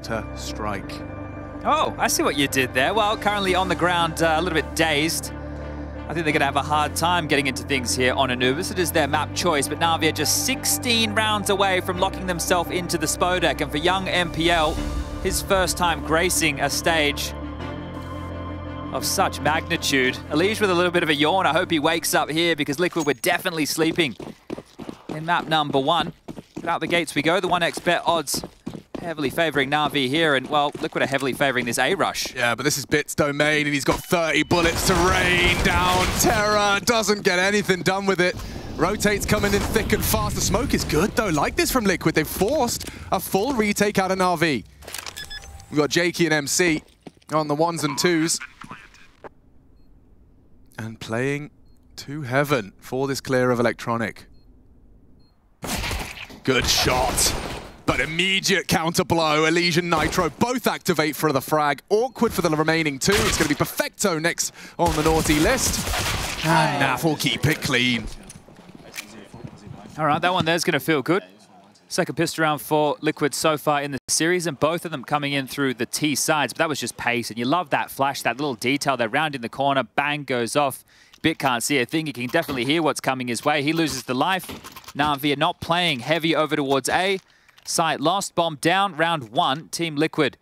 Counter-Strike. Oh, I see what you did there. Well, currently on the ground, a little bit dazed. I think they're going to have a hard time getting into things here on Anubis. It is their map choice, but NaVi are just 16 rounds away from locking themselves into the Spodek. And for young MPL, his first time gracing a stage of such magnitude. Elige with a little bit of a yawn. I hope he wakes up here because Liquid were definitely sleeping in map number 1. But out the gates we go. The 1x bet odds heavily favouring NaVi here, and well, Liquid are heavily favouring this A rush. Yeah, but this is Bit's domain, and he's got 30 bullets to rain down. Terra doesn't get anything done with it. Rotates coming in thick and fast. The smoke is good, though. Like this from Liquid. They've forced a full retake out of NaVi. We've got Jakey and MC on the 1s and 2s. And playing to heaven for this clear of Electronic. Good shot. But immediate counter blow. Elige and Nitro both activate for the frag. Awkward for the remaining 2. It's going to be Perfecto next on the naughty list. And NaV will keep it clean. All right, that one there's going to feel good. Second pistol round for Liquid so far in the series, and both of them coming in through the T sides. But that was just pace, and you love that flash, that little detail. They're round in the corner, bang goes off. Bit can't see a thing. He can definitely hear what's coming his way. He loses the life. NaVi are not playing heavy over towards A. Site lost, bomb down, round 1. Team Liquid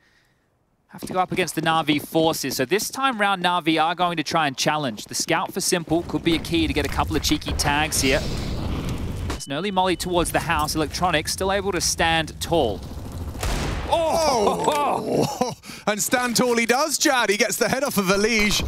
have to go up against the NaVi forces. So this time round, NaVi are going to try and challenge. The scout for Simple could be a key to get a couple of cheeky tags here. There's an early molly towards the house. Electronic still able to stand tall. Oh! And stand tall he does, Jad. He gets the head off of Elige.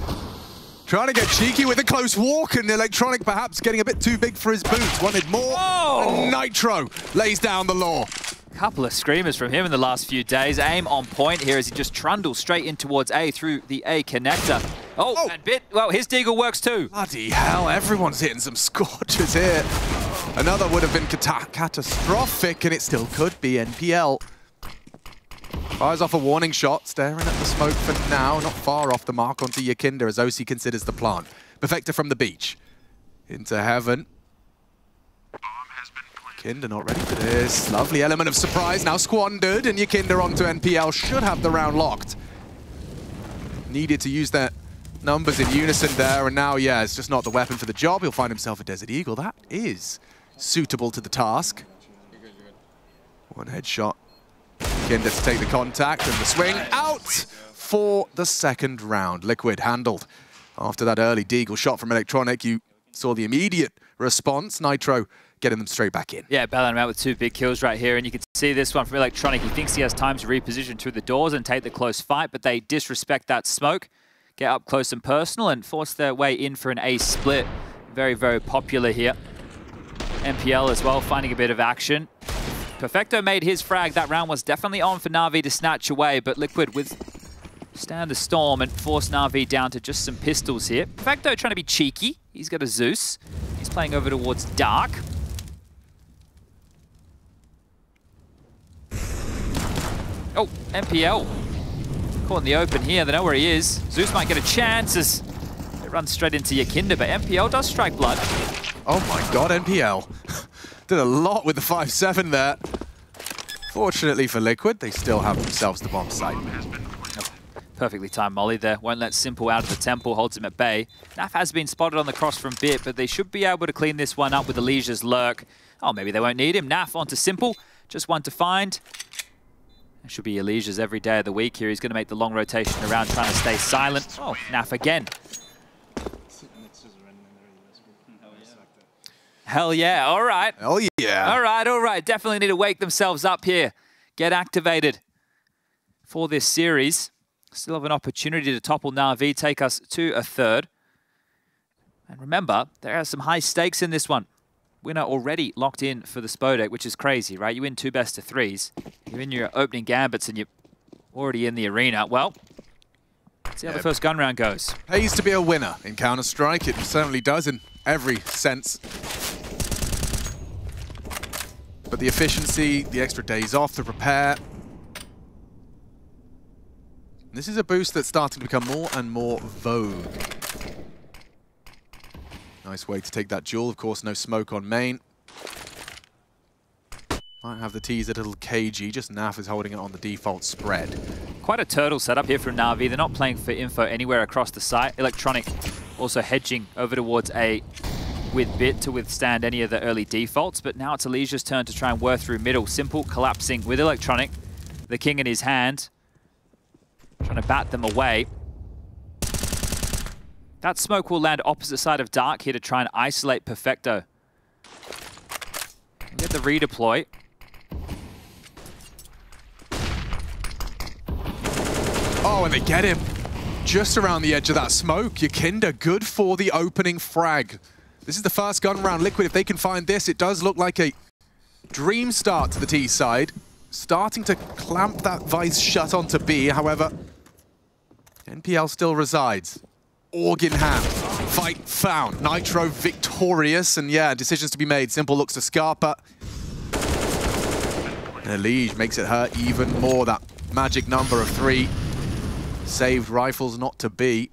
Trying to get cheeky with a close walk, and Electronic perhaps getting a bit too big for his boots. Wanted more. And Nitro lays down the law. Couple of screamers from him in the last few days. Aim on point here as he just trundles straight in towards A through the A connector. Oh, and Bit, well, his deagle works too. Bloody hell, everyone's hitting some scorches here. Another would have been catastrophic, and it still could be NPL. Fires off a warning shot, staring at the smoke for now. Not far off the mark onto YEKINDAR as oSee considers the plant. Perfecta from the beach. Into heaven. YEKINDAR not ready for this. Lovely element of surprise now squandered, and YEKINDAR onto NPL should have the round locked. Needed to use their numbers in unison there, and now, yeah, it's just not the weapon for the job. He'll find himself a Desert Eagle. That is suitable to the task. One headshot. YEKINDAR to take the contact, and the swing out for the second round. Liquid handled. After that early deagle shot from Electronic, you saw the immediate response. Nitro getting them straight back in. Yeah, bailing him out with 2 big kills right here, and you can see this one from Electronic. He thinks he has time to reposition through the doors and take the close fight, but they disrespect that smoke, get up close and personal, and force their way in for an ace split. Very, very popular here. MPL as well, finding a bit of action. Perfecto made his frag. That round was definitely on for NaVi to snatch away, but Liquid stand the storm and force NaVi down to just some pistols here. Perfecto trying to be cheeky. He's got a Zeus. He's playing over towards Dark. Oh, MPL. Caught in the open here. They know where he is. Zeus might get a chance as it runs straight into YEKINDAR, but MPL does strike blood. Oh my god, NPL. Did a lot with the 5-7 there. Fortunately for Liquid, they still have themselves the bomb site. Perfectly timed molly there. Won't let Simple out of the temple, holds him at bay. NaV has been spotted on the cross from Bit, but they should be able to clean this one up with Elige's lurk. Oh, maybe they won't need him. NaV onto Simple, just one to find. It should be Elige's every day of the week here. He's going to make the long rotation around, trying to stay silent. Oh, NaV again. Hell yeah, all right. Hell yeah. All right. Definitely need to wake themselves up here. Get activated for this series. Still have an opportunity to topple NaVi, take us to a third. And remember, there are some high stakes in this one. Winner already locked in for the Spodek, which is crazy, right? You win 2 best-of-3s. You're in your opening gambits and you're already in the arena. Well, let's see how the first gun round goes. Pays to be a winner in Counter-Strike. It certainly does in every sense. But the efficiency, the extra days off to prepare. This is a boost that's starting to become more and more vogue. Nice way to take that duel. Of course, no smoke on main. Might have the T's a little cagey, just NaV is holding it on the default spread. Quite a turtle setup here from NaVi. They're not playing for info anywhere across the site. Electronic also hedging over towards A with Bit to withstand any of the early defaults, but now it's Alesia's turn to try and work through middle. Simple collapsing with Electronic. The king in his hand, trying to bat them away. That smoke will land opposite side of Dark here to try and isolate Perfecto. Get the redeploy. Oh, and they get him just around the edge of that smoke. YEKINDAR good for the opening frag. This is the first gun round. Liquid, if they can find this, it does look like a dream start to the T side. Starting to clamp that vice shut onto B, however, NPL still resides. Org in hand. Fight found. Nitro victorious, and yeah, decisions to be made. Simple looks to Scarpa. And Elige makes it hurt even more. That magic number of 3. Saved rifles not to be.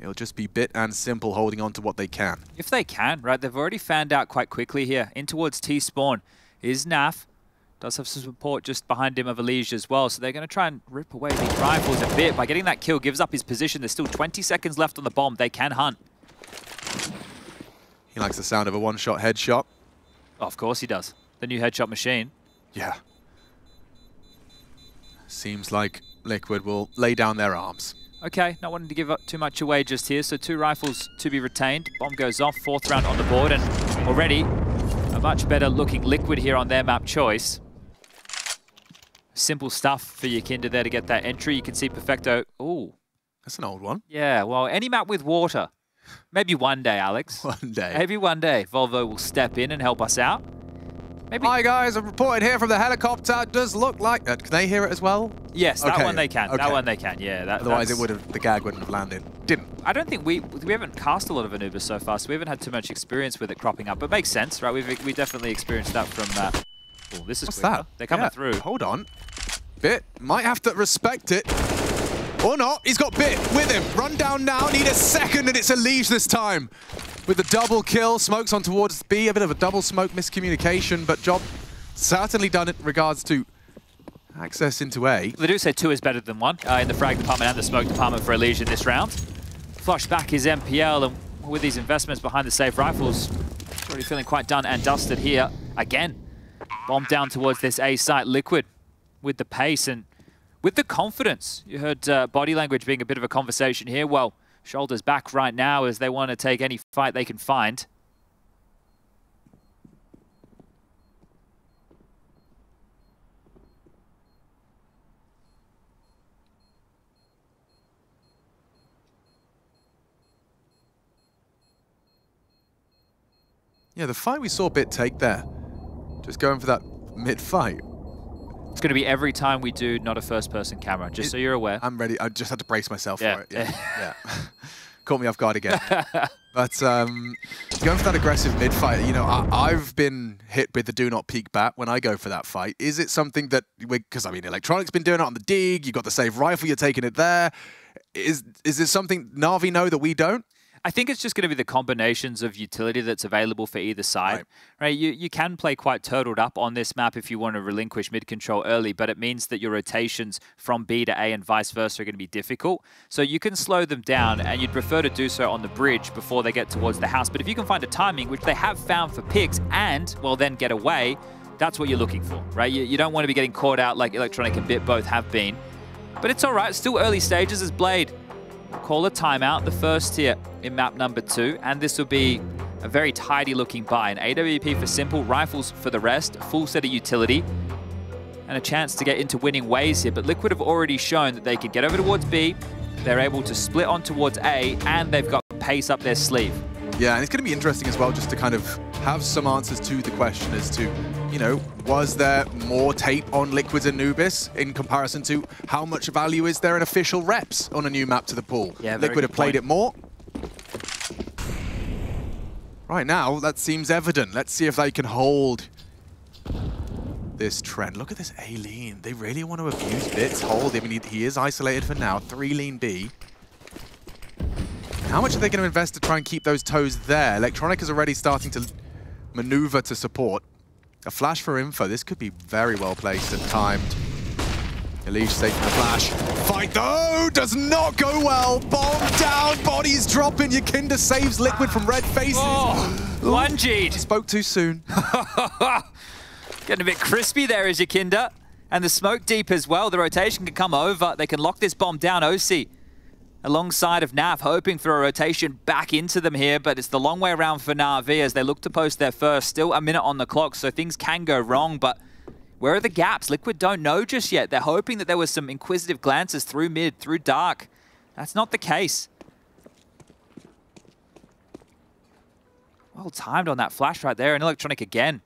It'll just be Bit and Simple holding on to what they can. If they can, right? They've already fanned out quite quickly here. In towards T-spawn is NaV. Does have some support just behind him of Elige as well, so they're going to try and rip away these rifles a bit. By getting that kill, gives up his position. There's still 20 seconds left on the bomb. They can hunt. He likes the sound of a one-shot headshot. Oh, of course he does. The new headshot machine. Yeah. Seems like Liquid will lay down their arms. Okay, not wanting to give up too much away just here, so 2 rifles to be retained. Bomb goes off, 4th round on the board, and already a much better looking Liquid here on their map choice. Simple stuff for YEKINDAR there to get that entry. You can see Perfecto. Ooh. That's an old one. Yeah, well, any map with water. Maybe one day, Alex. One day. Maybe one day Volvo will step in and help us out. Maybe. Hi guys, I'm reporting here from the helicopter. It does look like... can they hear it as well? Yes, that one they can. Okay. That one they can, yeah. Otherwise it would have, the gag wouldn't have landed. Didn't. I don't think we haven't cast a lot of Anubis so far, so we haven't had too much experience with it cropping up. But it makes sense, right? We definitely experienced that from... oh, this is What's quicker. that? They're coming through. Hold on. Bit might have to respect it. Or not. He's got Bit with him. Run down now. Need a second, and it's Elige this time. With the double kill. Smokes on towards B. A bit of a double smoke miscommunication, but job certainly done it in regards to access into A. They do say 2 is better than 1 in the frag department and the smoke department for Elige in this round. Flush back his MPL, and with these investments behind the safe rifles, already feeling quite done and dusted here. Again, bomb down towards this A site. Liquid with the pace and with the confidence. You heard body language being a bit of a conversation here. Well, shoulders back right now as they want to take any fight they can find. Yeah, the fight we saw Bit take there. Just going for that mid-fight. It's going to be every time we do not a first-person camera, just so you're aware. I'm ready. I just had to brace myself for it. Yeah. Yeah. Caught me off guard again. But going for that aggressive mid-fight, you know, I've been hit with the do not peek bat when I go for that fight. Is it something that, because I mean, Electronic's been doing it on the dig, you've got the safe rifle, you're taking it there. Is this something NaVi know that we don't? I think it's just going to be the combinations of utility that's available for either side. Right? You can play quite turtled up on this map if you want to relinquish mid-control early, but it means that your rotations from B to A and vice versa are going to be difficult. So you can slow them down, and you'd prefer to do so on the bridge before they get towards the house. But if you can find a timing, which they have found for picks, and, well, then get away, that's what you're looking for, right? You don't want to be getting caught out like Electronic and Bit both have been. But it's all right. Still early stages as Blade call a timeout, the first here in map number 2, and this will be a very tidy looking buy. An AWP for Simple, rifles for the rest, full set of utility, and a chance to get into winning ways here. But Liquid have already shown that they can get over towards B, they're able to split on towards A, and they've got pace up their sleeve. Yeah, and it's going to be interesting as well just to kind of have some answers to the question as to, you know, was there more tape on Liquid's Anubis in comparison to how much value is there in official reps on a new map to the pool? Yeah, Liquid have played it more. Right now, that seems evident. Let's see if they can hold this trend. Look at this A lean. They really want to abuse Bit's hold. I mean, he is isolated for now. 3 lean B. How much are they going to invest to try and keep those toes there? Electronic is already starting to maneuver to support. A flash for info. This could be very well placed and timed. Elish taking the flash. Fight though! Does not go well. Bomb down. Bodies dropping. YEKINDAR saves Liquid from red faces. Oh, 1G'd. Spoke too soon. Getting a bit crispy there is YEKINDAR. And the smoke deep as well. The rotation can come over. They can lock this bomb down. oSee alongside of NaV, hoping for a rotation back into them here, but it's the long way around for NaVi as they look to post their first. Still a minute on the clock, so things can go wrong, but where are the gaps? Liquid don't know just yet. They're hoping that there was some inquisitive glances through mid, through dark. That's not the case. Well timed on that flash right there, and Electronic again.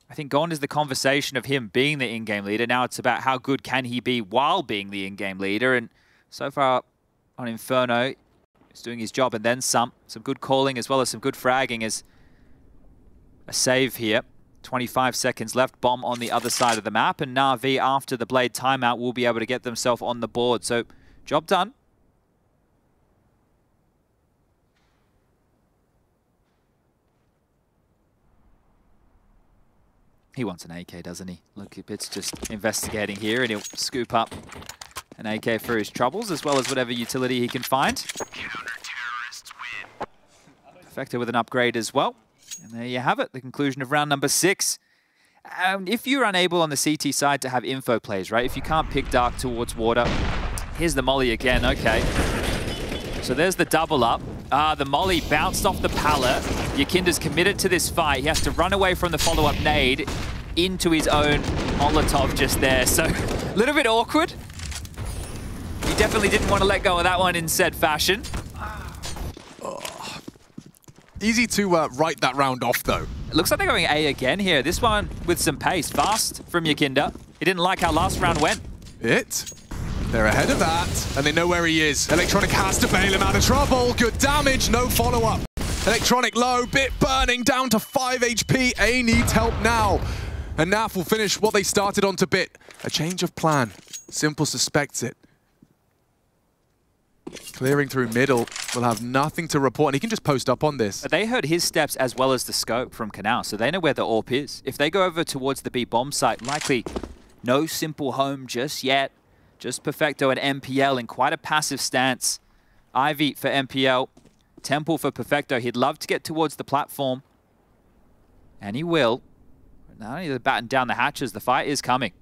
I think gone is the conversation of him being the in-game leader. Now it's about how good can he be while being the in-game leader. And so far on Inferno, he's doing his job and then some. Some good calling as well as some good fragging as a save here. 25 seconds left. Bomb on the other side of the map. And NaVi, after the Blade timeout, will be able to get themselves on the board. So job done. He wants an AK, doesn't he? Look, it's just investigating here, and he'll scoop up an AK for his troubles, as well as whatever utility he can find. Perfecto with an upgrade as well. And there you have it, the conclusion of round number 6. If you're unable on the CT side to have info plays, right? If you can't pick dark towards water, here's the molly again, okay. So there's the double up. The molly bounced off the pallet. YEKINDAR's committed to this fight. He has to run away from the follow-up nade into his own Molotov just there. So a little bit awkward. He definitely didn't want to let go of that one in said fashion. Oh. Easy to write that round off, though. It looks like they're going A again here. This one with some pace. Fast from YEKINDAR. He didn't like how last round went. They're ahead of that, and they know where he is. Electronic has to bail him out of trouble. Good damage, no follow-up. Electronic low, bit burning, down to 5 HP. A needs help now. And NaV will finish what they started on to Bit. A change of plan. Simple suspects it. Clearing through middle, will have nothing to report, and he can just post up on this. But they heard his steps as well as the scope from Canal, so they know where the AWP is. If they go over towards the B bomb site, likely no simple home just yet. Just Perfecto and MPL in quite a passive stance. Ivy for MPL, Temple for Perfecto. He'd love to get towards the platform, and he will. But now he's batting down the hatches. The fight is coming.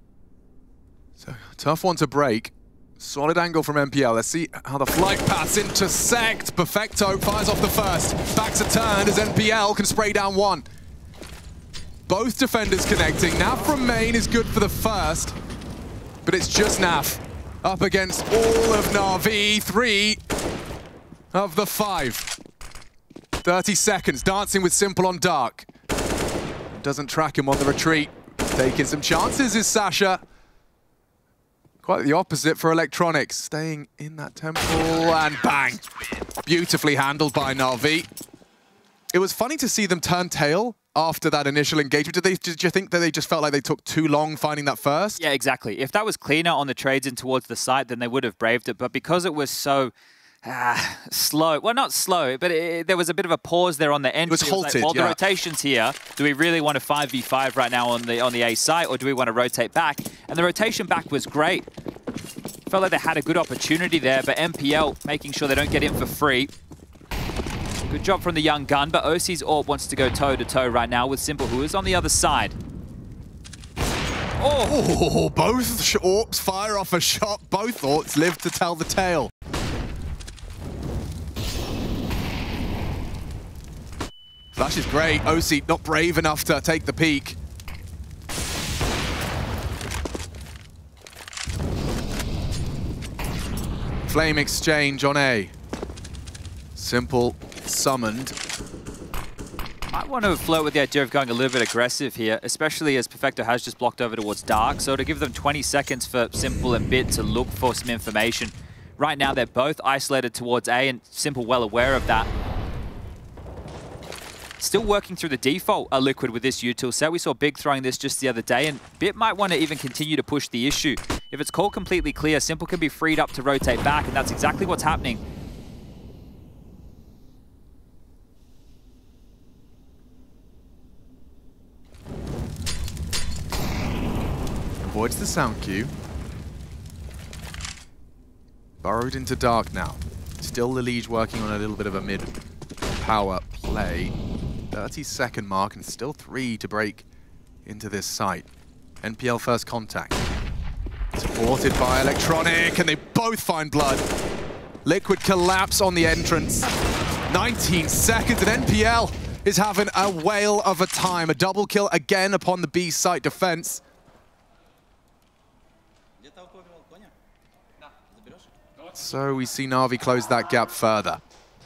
So, tough one to break. Solid angle from MPL. Let's see how the flight paths intersect. Perfecto fires off the first. Backs a turn as MPL can spray down one. Both defenders connecting. NaV from main is good for the first, but it's just NaV up against all of NaVi. 3 of the 5. 30 seconds, dancing with Simple on dark. Doesn't track him on the retreat. Taking some chances is Sasha. Quite the opposite for Electronics. Staying in that temple and bang. Beautifully handled by NaVi. It was funny to see them turn tail after that initial engagement. Did you think that they just felt like they took too long finding that first? Yeah, exactly. If that was cleaner on the trades in towards the site, then they would have braved it. But because it was so slow, well, not slow, but there was a bit of a pause there on the end. It was halted, the rotation's here. Do we really want to 5v5 right now on the A site, or do we want to rotate back? And the rotation back was great. Felt like they had a good opportunity there, but MPL making sure they don't get in for free. Good job from the young gun, but oSee's AWP wants to go toe-to-toe right now with Simple, who is on the other side. Oh, both AWPs fire off a shot. Both AWPs live to tell the tale. Flash is great. oSee not brave enough to take the peek. Flame exchange on A. Simple summoned. Might want to flirt with the idea of going a little bit aggressive here, especially as Perfecto has just blocked over towards Dark. So to give them 20 seconds for Simple and Bit to look for some information. Right now they're both isolated towards A, and Simple well aware of that. Still working through the default Liquid with this util set. We saw Big throwing this just the other day, and Bit might want to even continue to push the issue. If it's called completely clear, Simple can be freed up to rotate back, and that's exactly what's happening. avoids the sound cue. Burrowed into dark now. Still the Liege working on a little bit of a mid-power play. 30-second mark and still 3 to break into this site. NPL first contact. Supported by Electronic, and they both find blood. Liquid collapse on the entrance. 19 seconds, and NPL is having a whale of a time. A double kill again upon the B site defense. So we see NaVi close that gap further.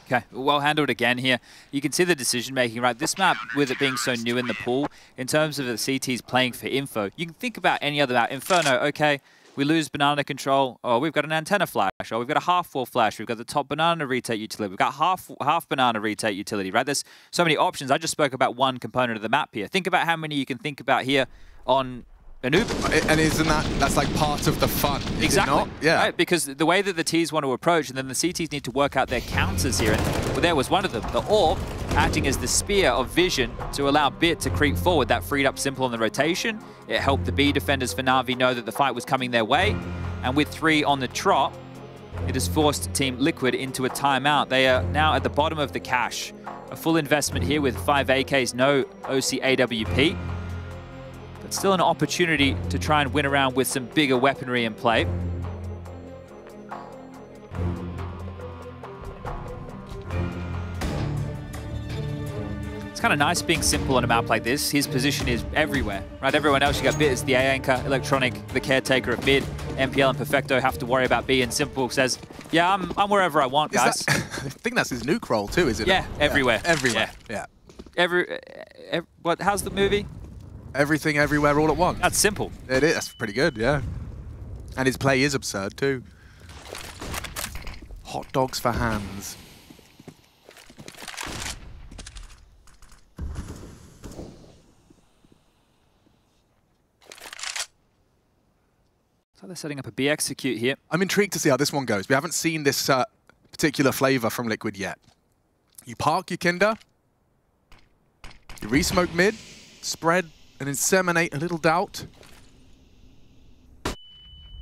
Okay, well handled again here. You can see the decision making, right? This map, with it being so new in the pool, in terms of the CTs playing for info, you can think about any other map. Inferno, okay, we lose banana control. Oh, we've got an antenna flash. Oh, we've got a half wall flash. We've got the top banana retake utility. We've got half banana retake utility, right? There's so many options. I just spoke about one component of the map here. Think about how many you can think about here on Anubis. And isn't that's like part of the fun? Exactly. Yeah. Right? Because the way that the Ts want to approach, and then the CTs need to work out their counters here. And well, there was one of them. The orb acting as the spear of vision to allow Bit to creep forward. That freed up Simple on the rotation. It helped the B defenders for NaVi know that the fight was coming their way. And with 3 on the trot, it has forced Team Liquid into a timeout. They are now at the bottom of the cache. A full investment here with 5 AKs, no oSee AWP. But still an opportunity to try and win around with some bigger weaponry in play. It's kind of nice being Simple on a map like this. His position is everywhere, right? Everyone else, you got Bit as the A anchor, Electronic, the caretaker of mid. NPL and Perfecto have to worry about B, and Simple says, yeah, I'm wherever I want, guys. I think that's his nuke role too, is it? Yeah, everywhere. Yeah, everywhere, yeah. What? How's the movie? Everything, everywhere, all at once. That's Simple. It is. That's pretty good, yeah. And his play is absurd too. Hot dogs for hands. So they're setting up a B execute here. I'm intrigued to see how this one goes. We haven't seen this particular flavor from Liquid yet. You park YEKINDAR, you re-smoke mid, spread and inseminate a little doubt.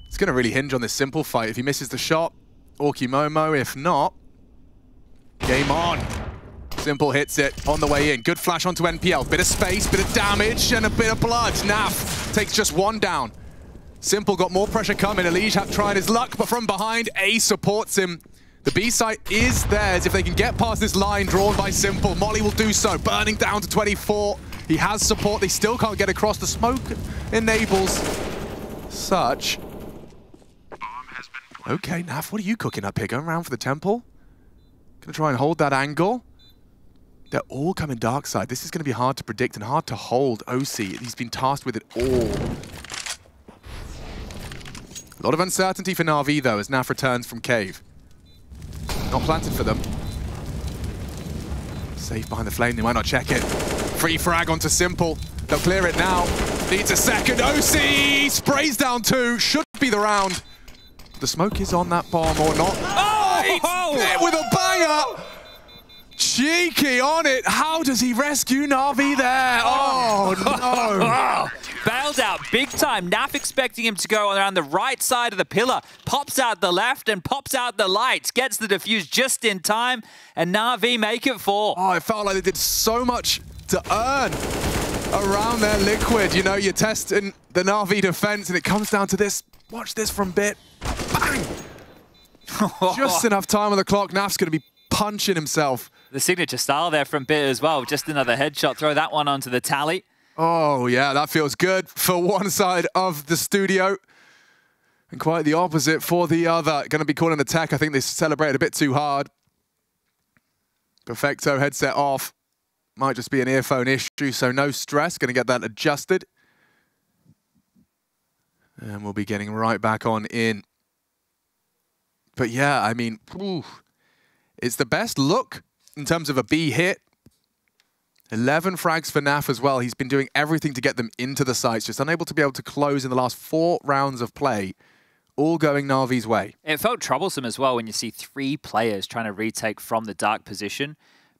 It's going to really hinge on this Simple fight. If he misses the shot, Orki Momo. If not, game on. Simple hits it on the way in. Good flash onto NPL. Bit of space, bit of damage, and a bit of blood. NaV takes just 1 down. Simple got more pressure coming. Elige trying his luck, but from behind, A supports him. The B site is theirs if they can get past this line drawn by Simple. Molly will do so, burning down to 24. He has support. They still can't get across. The smoke enables such. Okay, NaV, what are you cooking up here? Going around for the temple? Gonna try and hold that angle. They're all coming dark side. This is gonna be hard to predict and hard to hold oSee. He's been tasked with it all. A lot of uncertainty for NaVi, though, as NaV returns from cave. Not planted for them. Safe behind the flame, they might not check it. Free frag onto Simple. They'll clear it now. Needs a second. oSee sprays down 2. Should be the round. The smoke is on that bomb or not. Oh! Hit with a banger! Cheeky on it. How does he rescue NaVi there? Oh, no. Bailed out big time. NaV expecting him to go around the right side of the pillar. Pops out the left and pops out the lights. Gets the defuse just in time. And NaVi make it 4. Oh, it felt like they did so much to earn around their Liquid. You know, you're testing the NaVi defense and it comes down to this. Watch this from Bit. Bang! Just enough time on the clock. NaV's going to be punching himself. The signature style there from Bit as well. Just another headshot. Throw that one onto the tally. Oh, yeah, that feels good for one side of the studio. And quite the opposite for the other. Going to be calling the tech. I think they celebrated a bit too hard. Perfecto headset off. Might just be an earphone issue, so no stress. Going to get that adjusted. And we'll be getting right back on in. But yeah, I mean, it's the best look in terms of a B hit. 11 frags for NaV as well. He's been doing everything to get them into the sites, just unable to be able to close in the last 4 rounds of play, all going NaVi's way. It felt troublesome as well when you see 3 players trying to retake from the dark position.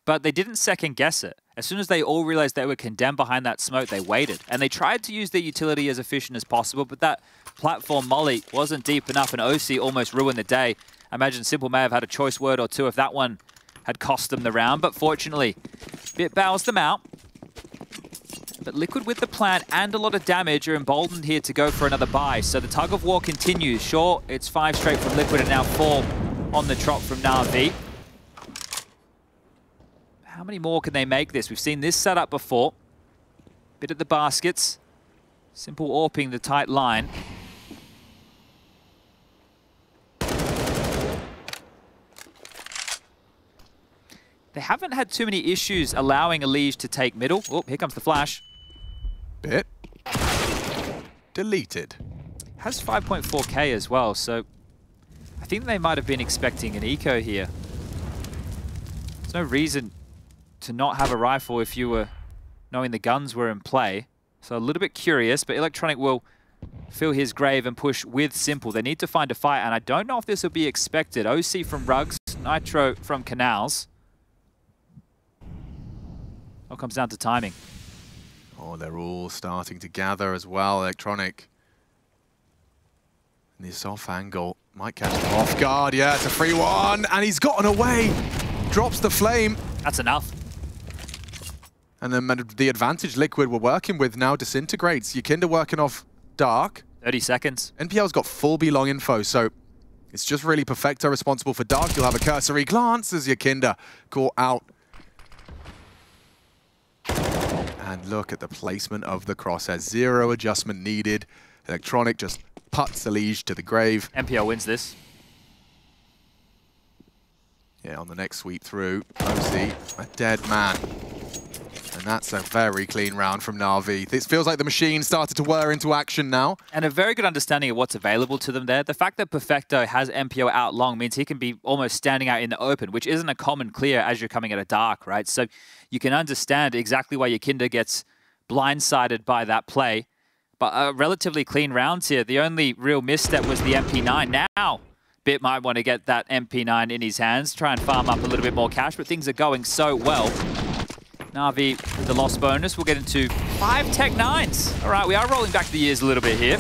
but they didn't second guess it. As soon as they all realized they were condemned behind that smoke, they waited. And they tried to use their utility as efficient as possible, but that platform molly wasn't deep enough, and oSee almost ruined the day. I imagine Simple may have had a choice word or two if that one had cost them the round, but fortunately, Bit bows them out. But Liquid with the plan and a lot of damage are emboldened here to go for another buy. So the tug of war continues. Sure, it's 5 straight from Liquid and now 4 on the trot from NaVi. How many more can they make this? We've seen this setup before. Bit at the baskets. Simple AWPing the tight line. They haven't had too many issues allowing Elige to take middle. Oh, here comes the flash. Bit. Deleted. Has 5.4k as well, so I think they might have been expecting an eco here. There's no reason to not have a rifle if you were knowing the guns were in play. So a little bit curious, but Electronic will fill his grave and push with Simple. They need to find a fight, and I don't know if this will be expected. oSee from Rugs, Nitro from Canals. All comes down to timing. Oh, they're all starting to gather as well. Electronic. And this off angle might catch him off guard. Yeah, it's a free one, and he's gotten away. Drops the flame. That's enough. And then the advantage Liquid were working with now disintegrates. YEKINDAR working off Dark. 30 seconds. NPL's got full B long info, so it's just really Perfecto responsible for Dark. You'll have a cursory glance as YEKINDAR caught out. And look at the placement of the crosshair. 0 adjustment needed. Electronic just puts Elige to the grave. NPL wins this. Yeah, on the next sweep through, oSee, a dead man. And that's a very clean round from NaVi. This feels like the machine started to whir into action now. And a very good understanding of what's available to them there. The fact that Perfecto has MPO out long means he can be almost standing out in the open, which isn't a common clear as you're coming at a Dark, right? So you can understand exactly why YEKINDAR gets blindsided by that play. But relatively clean rounds here. The only real misstep was the MP9. Now, Bit might want to get that MP9 in his hands, try and farm up a little bit more cash, but things are going so well. NaVi with the loss bonus. We'll get into 5 Tech 9s. All right, we are rolling back the years a little bit here.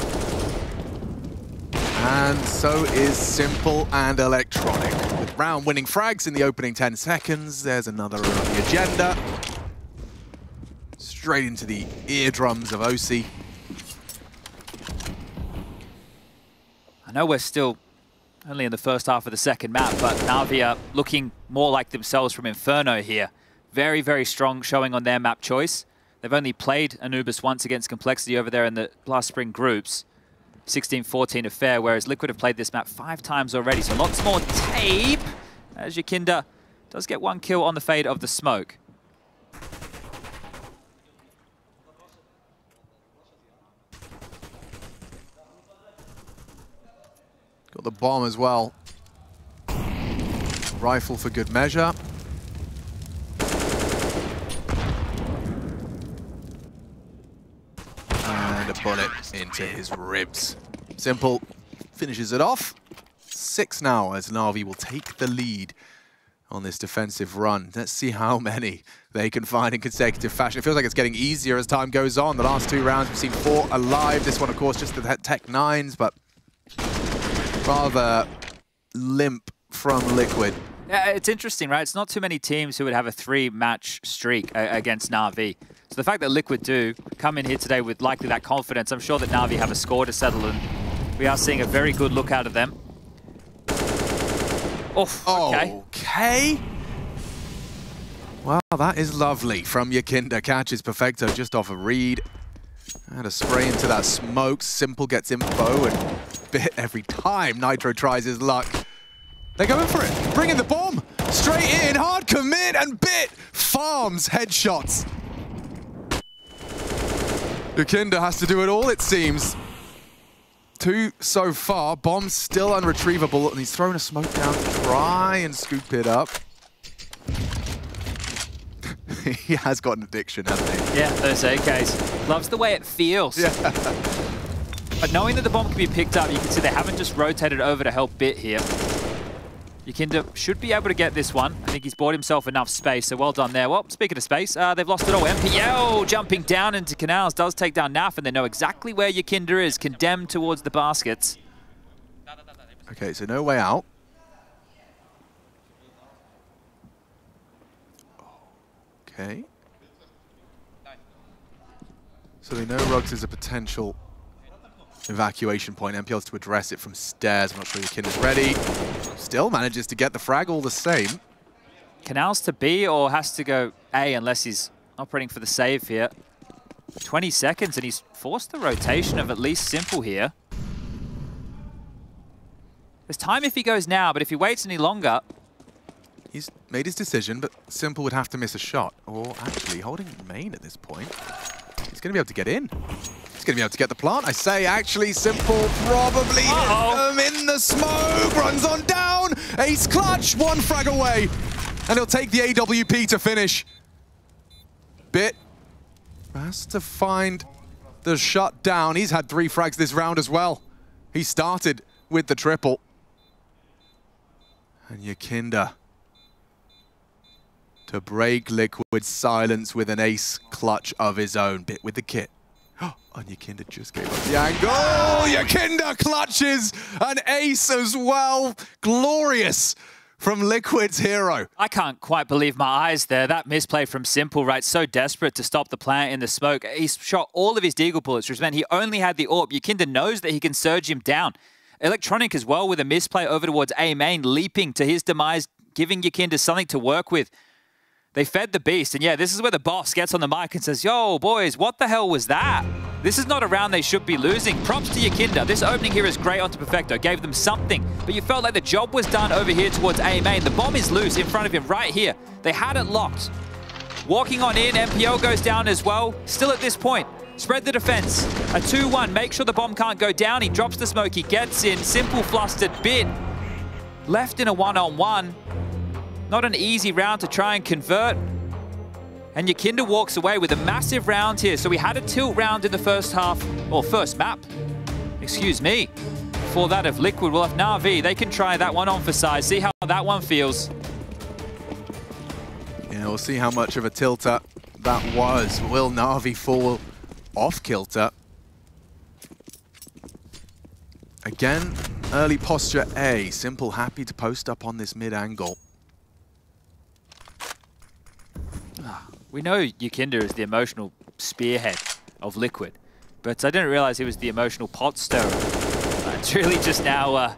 And so is Simple and Electronic. With round-winning frags in the opening 10 seconds, there's another on the agenda. Straight into the eardrums of oSee. I know we're still only in the first half of the second map, but NaVi are looking more like themselves from Inferno here. Very, very strong showing on their map choice. They've only played Anubis once against Complexity over there in the last spring groups. 16-14 affair, whereas Liquid have played this map 5 times already, so lots more tape as YEKINDAR does get 1 kill on the fade of the smoke. Got the bomb as well. Rifle for good measure. And a bullet into his ribs. Simple finishes it off. 6 now as NaVi will take the lead on this defensive run. Let's see how many they can find in consecutive fashion. It feels like it's getting easier as time goes on. The last 2 rounds, we've seen 4 alive. This one, of course, just the Tech 9s, but rather limp from Liquid. Yeah, it's interesting, right? It's not too many teams who would have a 3-match streak against NaVi. So the fact that Liquid do come in here today with likely that confidence, I'm sure that NaVi have a score to settle, and we are seeing a very good look out of them. Oof, okay. Okay. Well, that is lovely from YEKINDAR. Catches Perfecto just off a read. And a spray into that smoke. Simple gets info, and Bit every time Nitro tries his luck. They're going for it. Bringing the bomb. Straight in. Hard commit. And Bit farms headshots. YEKINDAR has to do it all, it seems. 2 so far. Bomb still unretrievable. And he's thrown a smoke down to try and scoop it up. He has got an addiction, hasn't he? Yeah, those AKs. Loves the way it feels. Yeah. But knowing that the bomb can be picked up, you can see they haven't just rotated over to help Bit here. YEKINDAR should be able to get this one. I think he's bought himself enough space, so well done there. Well, speaking of space, they've lost it all. NPL jumping down into Canals does take down NaVi, and they know exactly where YEKINDAR is, condemned towards the baskets. Okay, so no way out. Okay. So they know Rugs is a potential evacuation point. NPL's to address it from stairs. I'm not sure YEKINDAR's ready. Still manages to get the frag all the same. Canals to B or has to go A unless he's operating for the save here. 20 seconds and he's forced the rotation of at least Simple here. There's time if he goes now, but if he waits any longer... He's made his decision, but Simple would have to miss a shot. Or actually, holding main at this point, he's going to be able to get in. He's going to be able to get the plant. I say, actually, Simple probably in the smoke. Runs on down. Ace clutch. One frag away. And he'll take the AWP to finish. Bit has to find the shutdown. He's had 3 frags this round as well. He started with the triple. And YEKINDAR to break Liquid's silence with an ace clutch of his own. Bit with the kit. And YEKINDAR just gave up the angle. YEKINDAR clutches an ace as well. Glorious from Liquid's hero. I can't quite believe my eyes there. That misplay from Simple, right? So desperate to stop the plant in the smoke. He's shot all of his deagle bullets, which meant he only had the AWP. YEKINDAR knows that he can surge him down. Electronic as well with a misplay over towards A main, leaping to his demise, giving YEKINDAR something to work with. They fed the beast, and yeah, this is where the boss gets on the mic and says, yo, boys, what the hell was that? This is not a round they should be losing. Props to YEKINDAR. This opening here is great onto Perfecto. Gave them something, but you felt like the job was done over here towards A main. The bomb is loose in front of him right here. They had it locked. Walking on in, MPL goes down as well. Still at this point, spread the defense. A 2-1, make sure the bomb can't go down. He drops the smoke, he gets in. Simple flustered Bit. Left in a one-on-one. Not an easy round to try and convert. And YEKINDAR walks away with a massive round here. So we had a tilt round in the first half, or first map, excuse me. For that of Liquid, we'll have NaVi. They can try that one on for size, see how that one feels. Yeah, we'll see how much of a tilter that was. Will NaVi fall off kilter? Again, early posture A. Simple happy to post up on this mid angle. We know YEKINDAR is the emotional spearhead of Liquid, but I didn't realize he was the emotional pot stirrer. It's really just now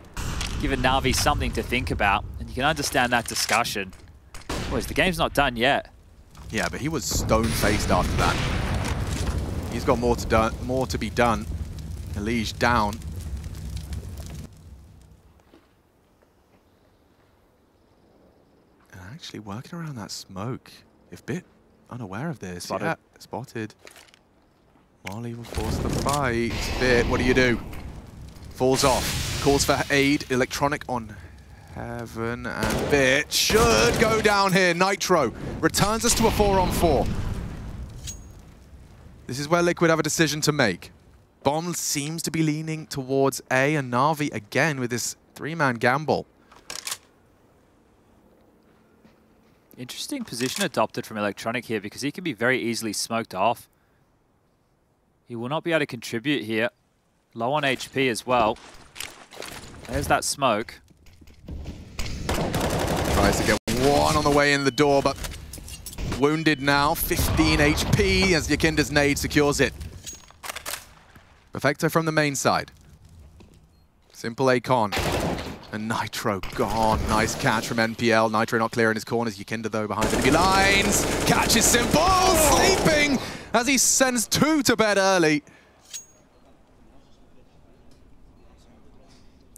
given NaVi something to think about, and you can understand that discussion. Boys, the game's not done yet. Yeah, but he was stone-faced after that. He's got more to be done. Elige down. And actually working around that smoke. If Bit unaware of this, spotted. Yeah, spotted. Molly will force the fight. Bit, what do you do? Falls off. Calls for aid. Electronic on Heaven, and Bit should go down here. Nitro returns us to a 4-on-4. This is where Liquid have a decision to make. Bomb seems to be leaning towards A, and NaVi again with this 3-man gamble. Interesting position adopted from Electronic here because he can be very easily smoked off. He will not be able to contribute here. Low on HP as well. There's that smoke. Tries to get one on the way in the door, but wounded now. 15 HP as YEKINDAR's nade secures it. Perfecto from the main side. Simple Akon. And Nitro gone. Nice catch from NPL. Nitro not clear in his corners. YEKINDAR though behind enemy lines. Catches Simple. Sleeping as he sends 2 to bed early.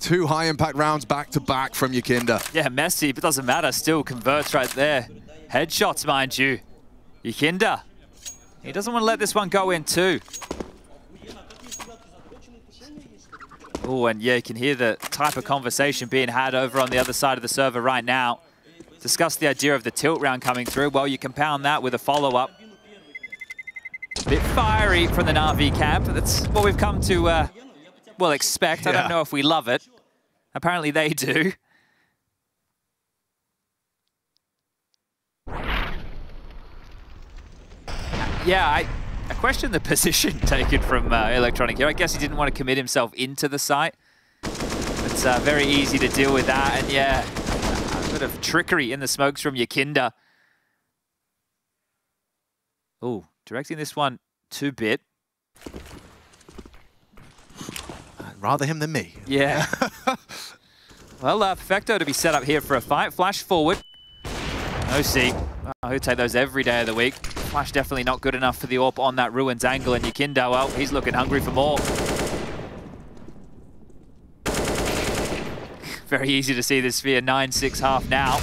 2 high-impact rounds back-to-back from YEKINDAR. Yeah, messy, but doesn't matter. Still converts right there. Headshots, mind you. YEKINDAR. He doesn't want to let this one go in too. Oh, and yeah, you can hear the type of conversation being had over on the other side of the server right now. Discuss the idea of the tilt round coming through. Well, you compound that with a follow-up. Bit fiery from the NaVi camp. That's what we've come to, well, expect. Yeah. I don't know if we love it. Apparently they do. Yeah, I question the position taken from Electronic here. I guess he didn't want to commit himself into the site. It's very easy to deal with that, and yeah, a bit of trickery in the smokes from YEKINDAR. Oh, directing this one to Bit. I'd rather him than me. Yeah. Well, Perfecto to be set up here for a fight. Flash forward. oSee. Oh, he'll take those every day of the week. Flash definitely not good enough for the AWP on that Ruins angle, and YEKINDAR, well, he's looking hungry for more. Very easy to see this be a 9-6 half now.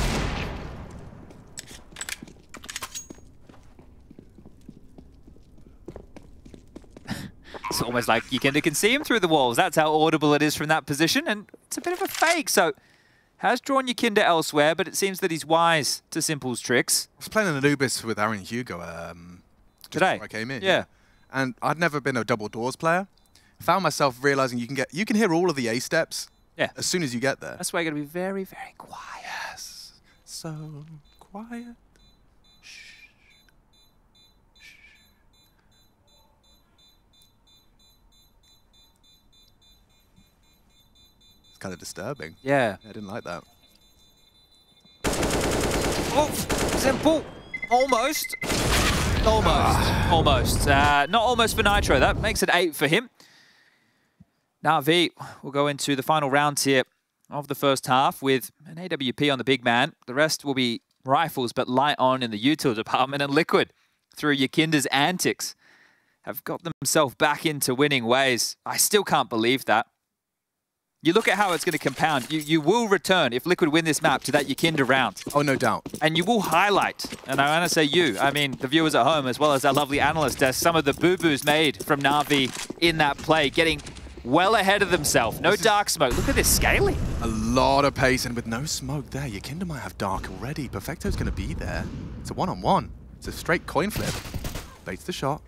It's almost like YEKINDAR can see him through the walls. That's how audible it is from that position, and it's a bit of a fake. So has drawn YEKINDAR elsewhere, but it seems that he's wise to Simple's tricks. I was playing an Anubis with Aaron Hugo today. Before I came in. Yeah. And I'd never been a double doors player. Found myself realizing you can hear all of the A steps. Yeah. As soon as you get there. That's why you got to be very, very quiet. Yes. So quiet. Kind of disturbing. Yeah. I didn't like that. Oh, Simple. Almost. Almost. Almost. Not almost for Nitro. That makes it 8 for him. NaVi will go into the final round here of the first half with an AWP on the big man. The rest will be rifles, but light on in the util department, and Liquid, through YEKINDAR's antics, have got themselves back into winning ways. I still can't believe that. You look at how it's going to compound. You will return, if Liquid win this map, to that YEKINDAR round. Oh, no doubt. And you will highlight, and I want to say you, I mean the viewers at home, as well as our lovely analyst desk, some of the boo-boos made from NaVi in that play, getting well ahead of themselves. No dark smoke. Look at this scaling. A lot of pace, and with no smoke there, YEKINDAR might have dark already. Perfecto's going to be there. It's a one-on-one. It's a straight coin flip. Baits the shot.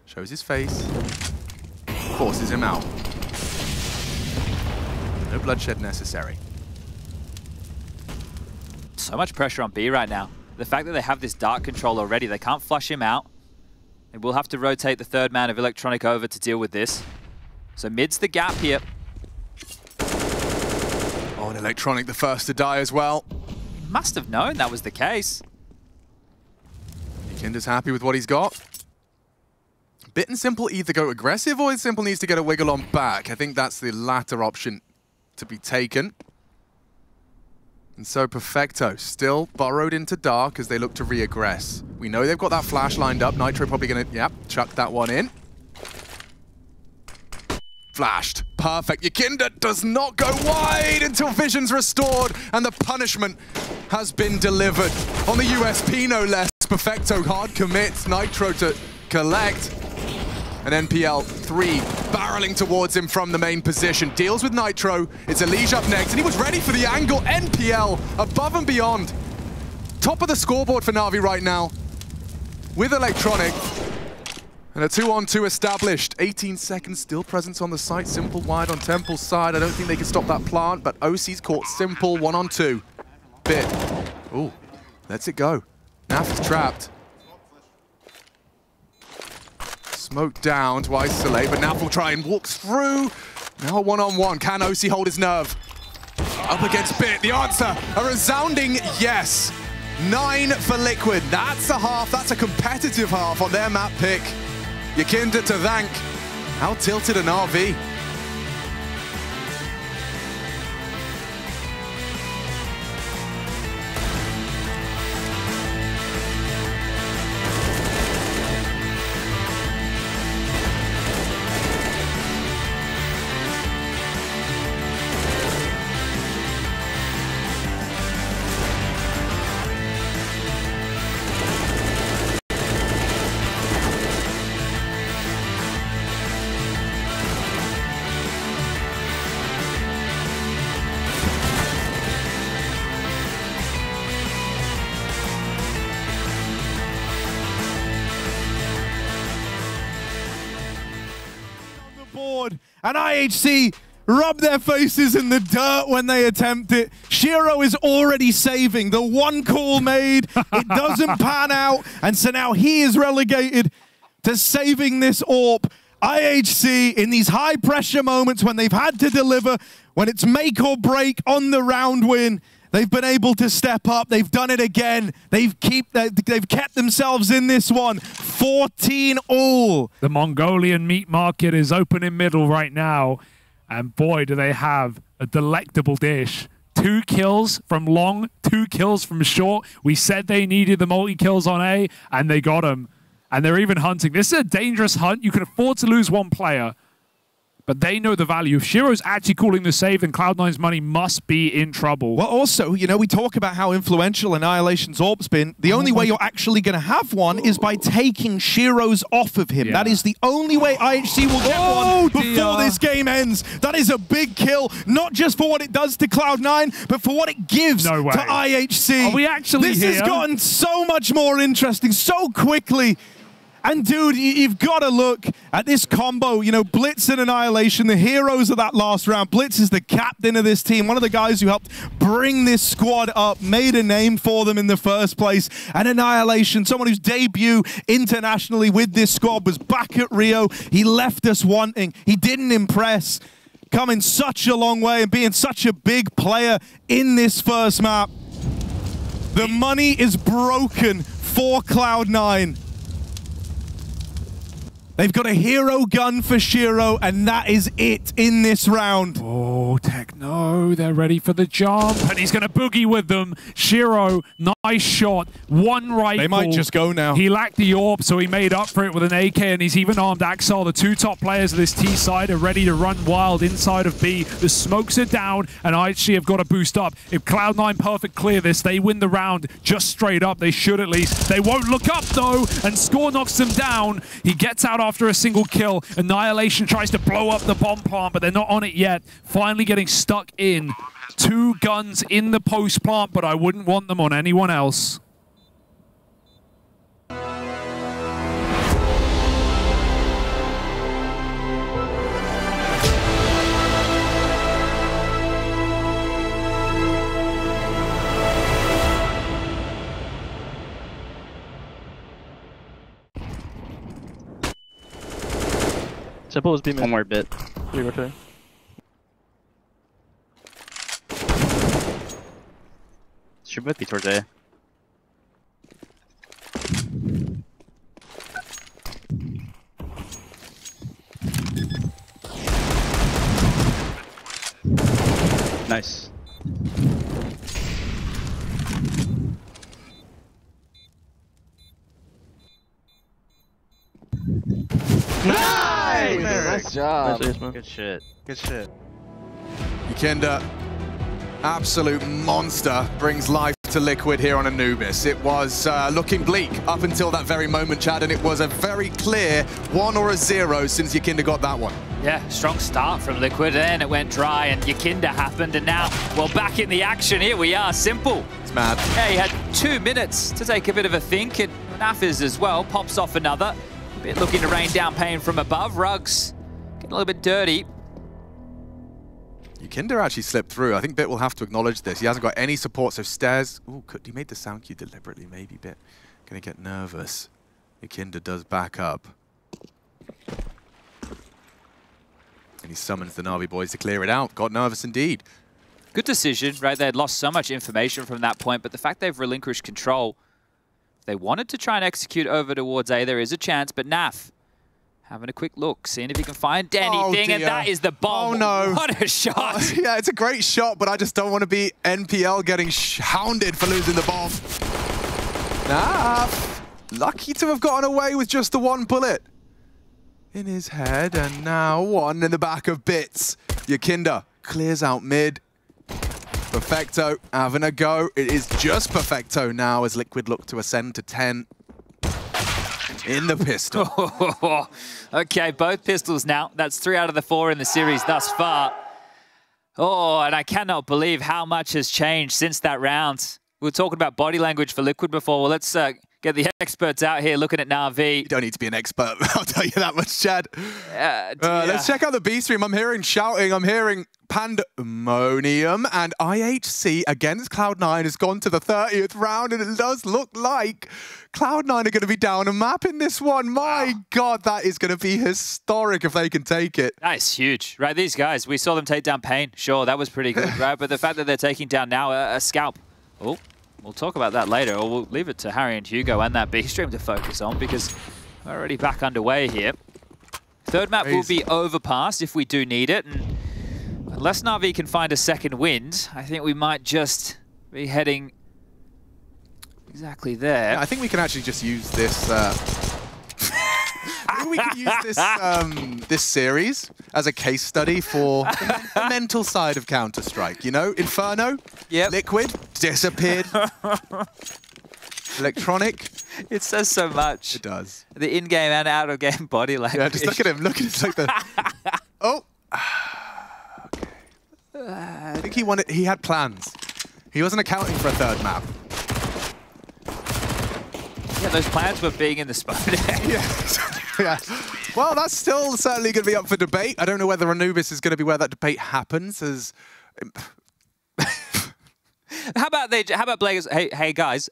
Shows his face. Forces him out. No bloodshed necessary. So much pressure on B right now. The fact that they have this dark control already, they can't flush him out. They will have to rotate the third man of Electronic over to deal with this. So mid's the gap here. Oh, and Electronic the first to die as well. He must have known that was the case. YEKINDAR's happy with what he's got. Bit and Simple either go aggressive or Simple needs to get a wiggle on back. I think that's the latter option to be taken. And so Perfecto still burrowed into dark as they look to re-aggress. We know they've got that flash lined up. Nitro probably going to, yep, chuck that one in. Flashed. Perfect. YEKINDAR does not go wide until vision's restored, and the punishment has been delivered. On the USP, no less. Perfecto hard commits. Nitro to collect. And NPL 3 barreling towards him from the main position. Deals with Nitro. It's Elige up next, and he was ready for the angle. NPL above and beyond. Top of the scoreboard for NaVi right now with Electronic. And a 2-on-2 established. 18 seconds still presence on the site. Simple wide on Temple's side. I don't think they can stop that plant, but oSee's caught Simple 1-on-2. Bit. Ooh, lets it go. Naf is trapped. Smoke down to isolate, but Naf will try and walk through. Now a 1-on-1. Can oSee hold his nerve? Up against Bit. The answer, a resounding yes. 9 for Liquid. That's a half. That's a competitive half on their map pick. YEKINDAR to thank. How tilted an RV. And IHC rub their faces in the dirt when they attempt it. Shiro is already saving. The one call made, it doesn't pan out, and so now he is relegated to saving this AWP. IHC, in these high-pressure moments when they've had to deliver, when it's make or break on the round win, they've been able to step up. They've done it again. They've kept themselves in this one. 14-all. The Mongolian meat market is open in middle right now. And boy, do they have a delectable dish. 2 kills from long, 2 kills from short. We said they needed the multi-kills on A, and they got them. And they're even hunting. This is a dangerous hunt. You can afford to lose 1 player. But they know the value. If Shiro's actually calling the save, then Cloud9's money must be in trouble. Well, also, you know, we talk about how influential Annihilation's AWP's been. The only way you're actually going to have one is by taking Shiro's off of him. Yeah. That is the only way IHC will get one before this game ends. That is a big kill, not just for what it does to Cloud9, but for what it gives to IHC. Are we actually This here? has gotten so much more interesting so quickly. And dude, you've got to look at this combo, you know, Blitz and Annihilation, the heroes of that last round. Blitz is the captain of this team, one of the guys who helped bring this squad up, made a name for them in the first place. And Annihilation, someone whose debut internationally with this squad was back at Rio. He left us wanting. He didn't impress. Coming such a long way and being such a big player in this first map. The money is broken for Cloud9. They've got a hero gun for Shiro, and that is it in this round. Oh, Techno, they're ready for the jump, and he's going to boogie with them. Shiro, nice shot, 1 rifle. They might just go now. He lacked the AWP, so he made up for it with an AK, and he's even armed Axel. The 2 top players of this T side are ready to run wild inside of B. The smokes are down, and IHC have got to boost up. If Cloud9 perfect clear this, they win the round just straight up. They should at least. They won't look up, though, and Score knocks them down. He gets out after a single kill. Annihilation tries to blow up the bomb plant, but they're not on it yet. Finally getting stuck in. 2 guns in the post plant, but I wouldn't want them on anyone else. Suppose be one more bit. We were trying. Should both be towards A. Nice. Nice! Nice job. Nice, man. Good shit. Good shit. YEKINDAR, absolute monster, brings life to Liquid here on Anubis. It was looking bleak up until that very moment, Chad, and it was a very clear 1 or a 0 since YEKINDAR got that one. Yeah, strong start from Liquid, and it went dry, and YEKINDAR happened, and now, well, back in the action. Here we are, simple. It's mad. Yeah, he had 2 minutes to take a bit of a think, and NaVi as well, pops off another. A bit looking to rain down pain from above. Rugs getting a little bit dirty. YEKINDAR actually slipped through. I think Bit will have to acknowledge this. He hasn't got any support, so Stairs... Ooh, he made the sound cue deliberately, maybe Bit. Gonna get nervous. YEKINDAR does back up. And he summons the NaVi boys to clear it out. Got nervous indeed. Good decision, right? They had lost so much information from that point, but the fact they've relinquished control, they wanted to try and execute over towards A. There is a chance, but NaVi having a quick look, seeing if he can find anything, and that is the bomb. Oh no. What a shot. Yeah, it's a great shot, but I just don't want to be NPL getting hounded for losing the bomb. NaVi, lucky to have gotten away with just the 1 bullet in his head, and now 1 in the back of Bits. YEKINDAR clears out mid. Perfecto having a go. It is just Perfecto now as Liquid look to ascend to 10 in the pistol. Okay, both pistols now. That's 3 out of the 4 in the series thus far. Oh, and I cannot believe how much has changed since that round. We were talking about body language for Liquid before. Well, let's Get the experts out here looking at NaVi. You don't need to be an expert, I'll tell you that much, Chad. Let's check out the B stream. I'm hearing shouting, I'm hearing pandemonium, and IHC against Cloud9 has gone to the 30th round, and it does look like Cloud9 are going to be down a map in this one. My God, that is going to be historic if they can take it. That is huge, right? These guys, we saw them take down Pain. Sure, that was pretty good, right? But the fact that they're taking down now a Scalp. Oh, we'll talk about that later, or we'll leave it to Harry and Hugo and that B stream to focus on, because we're already back underway here. Third map will be overpassed if we do need it, and unless NaVi can find a second wind, I think we might just be heading exactly there. Yeah, I think we can actually just use this. I think we can use this this series as a case study for the mental side of Counter-Strike. You know, Inferno, Liquid, disappeared. Electronic. It says so much. It does. The in-game and out-of-game body language. Yeah, just look at him. Look at him. It's like the. Oh. I think he had plans. He wasn't accounting for a third map. Yeah, those plans were being in the spot. Yeah. Well, that's still certainly going to be up for debate. I don't know whether Anubis is going to be where that debate happens. As How about Blake? Hey guys.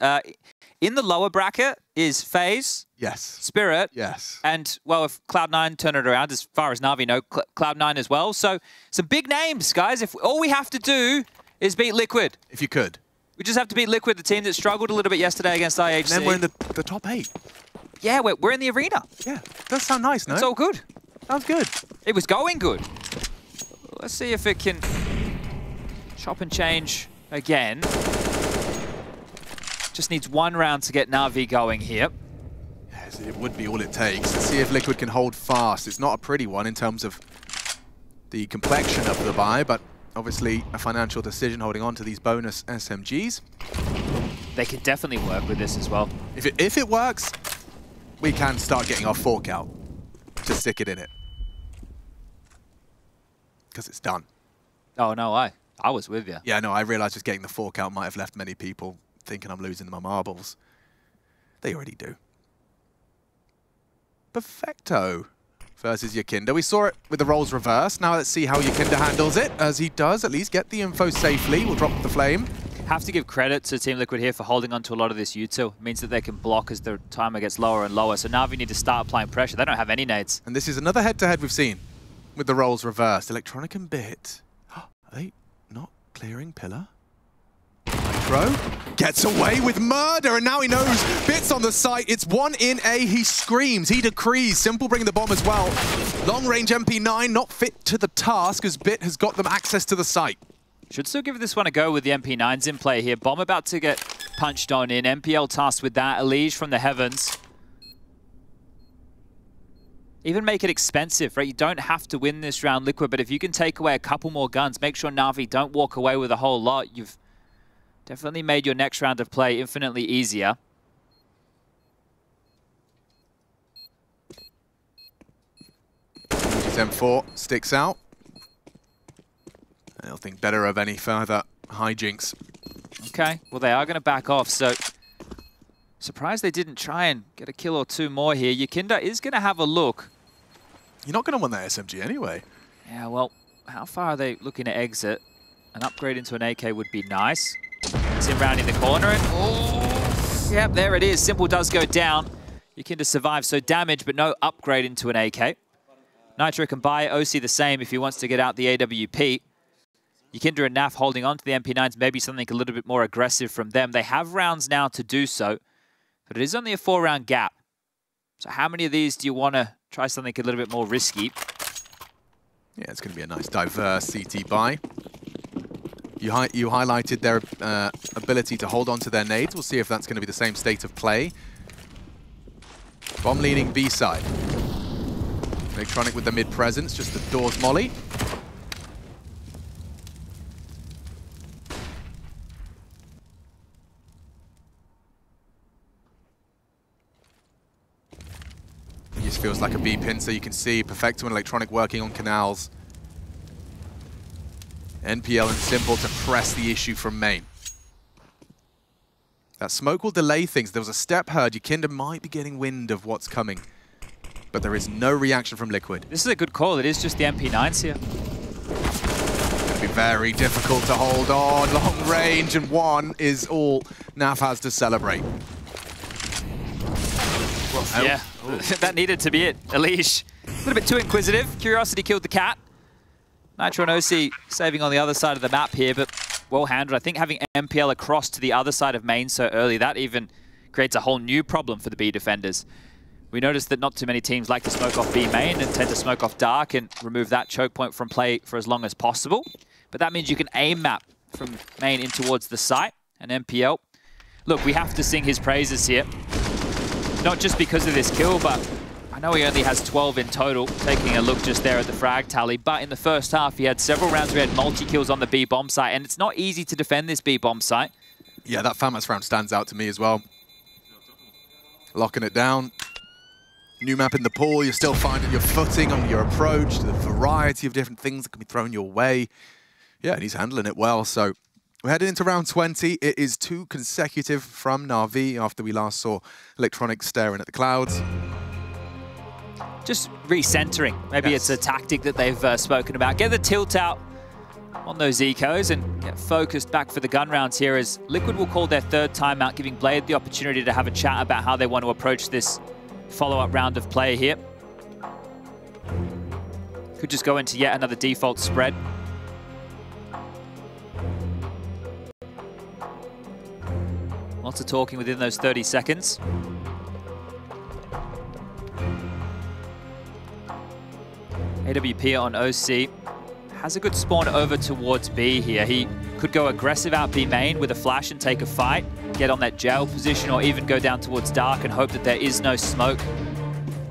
In the lower bracket is FaZe. Yes. Spirit. Yes. And, well, if Cloud9 turn it around, as far as NaVi know, Cloud9 as well. So, some big names, guys. If all we have to do is beat Liquid. If you could. We just have to beat Liquid, the team that struggled a little bit yesterday against IHC. And then we're in the top 8. Yeah, we're in the arena. Yeah. Does sound nice, no? It's all good. Sounds good. It was going good. Let's see if it can chop and change again. Just needs one round to get NaVi going here. Yes, it would be all it takes. Let's see if Liquid can hold fast. It's not a pretty one in terms of the complexion of the buy, but obviously a financial decision holding on to these bonus SMGs. They could definitely work with this as well. If it works, we can start getting our fork out to stick it in it. Because it's done. Oh, no, I was with you. Yeah, no, I realized just getting the fork out might have left many people thinking I'm losing my marbles. They already do. Perfecto versus YEKINDAR. We saw it with the roles reversed. Now let's see how YEKINDAR handles it, as he does at least get the info safely. We'll drop the flame. Have to give credit to Team Liquid here for holding on to a lot of this util. It means that they can block as the timer gets lower and lower. So now we need to start applying pressure. They don't have any nades. And this is another head-to-head we've seen with the roles reversed. Electronic and Bit. Are they not clearing pillar? Nitro gets away with murder, and now he knows Bit's on the site. It's one in A. He screams. He decrees. Simple bringing the bomb as well. Long-range MP9 not fit to the task, as Bit has got them access to the site. Should still give this one a go with the MP9s in play here. Bomb about to get punched on in. MPL tasked with that. Elige from the heavens. Even make it expensive, right? You don't have to win this round, Liquid, but if you can take away a couple more guns, make sure NaVi don't walk away with a whole lot. You've definitely made your next round of play infinitely easier. M4 sticks out. I don't think better of any further hijinks. Okay, well they are going to back off, so surprised they didn't try and get a kill or two more here. YEKINDAR is going to have a look. You're not going to want that SMG anyway. Yeah, well, how far are they looking to exit? An upgrade into an AK would be nice. It's him rounding the corner, and oh, yep, there it is. Simple does go down. YEKINDAR survives, so damage, but no upgrade into an AK. Nitro can buy oSee the same if he wants to get out the AWP. YEKINDAR and NAF holding on to the MP9s, maybe something a little bit more aggressive from them. They have rounds now to do so, but it is only a 4-round gap. So how many of these do you want to try something a little bit more risky? Yeah, it's going to be a nice diverse CT buy. You highlighted their ability to hold on to their nades. We'll see if that's going to be the same state of play. Bomb leaning B side. Electronic with the mid presence, just the doors molly. It just feels like a B pin, so you can see Perfecto and Electronic working on canals. NPL and Simple to press the issue from main. That smoke will delay things. There was a step heard. YEKINDAR might be getting wind of what's coming. But there is no reaction from Liquid. This is a good call. It is just the MP9s here. It's going to be very difficult to hold on. Long range, and one is all NaV has to celebrate. Well, yeah, that needed to be it. Elish, a little bit too inquisitive. Curiosity killed the cat. Nitro and oSee saving on the other side of the map here, but well handled. I think having MPL across to the other side of main so early, that even creates a whole new problem for the B defenders. We noticed that not too many teams like to smoke off B main and tend to smoke off dark and remove that choke point from play for as long as possible. But that means you can aim map from main in towards the site. And MPL, look, we have to sing his praises here. Not just because of this kill, but I know he only has 12 in total, taking a look just there at the frag tally. But in the first half, he had several rounds where he had multi-kills on the B bomb site, and it's not easy to defend this B bomb site. Yeah, that FAMAS round stands out to me as well. Locking it down. New map in the pool, you're still finding your footing on your approach to the variety of different things that can be thrown your way. Yeah, and he's handling it well. So we're heading into round 20. It is 2 consecutive from NaVi after we last saw Electronic staring at the clouds. Just recentering. Maybe it's a tactic that they've spoken about. Get the tilt out on those ecos and get focused back for the gun rounds here as Liquid will call their 3rd timeout, giving Blade the opportunity to have a chat about how they want to approach this follow-up round of play here. Could just go into yet another default spread. Lots of talking within those 30 seconds. AWP on oSee has a good spawn over towards B here. He could go aggressive out B main with a flash and take a fight, get on that jail position, or even go down towards dark and hope that there is no smoke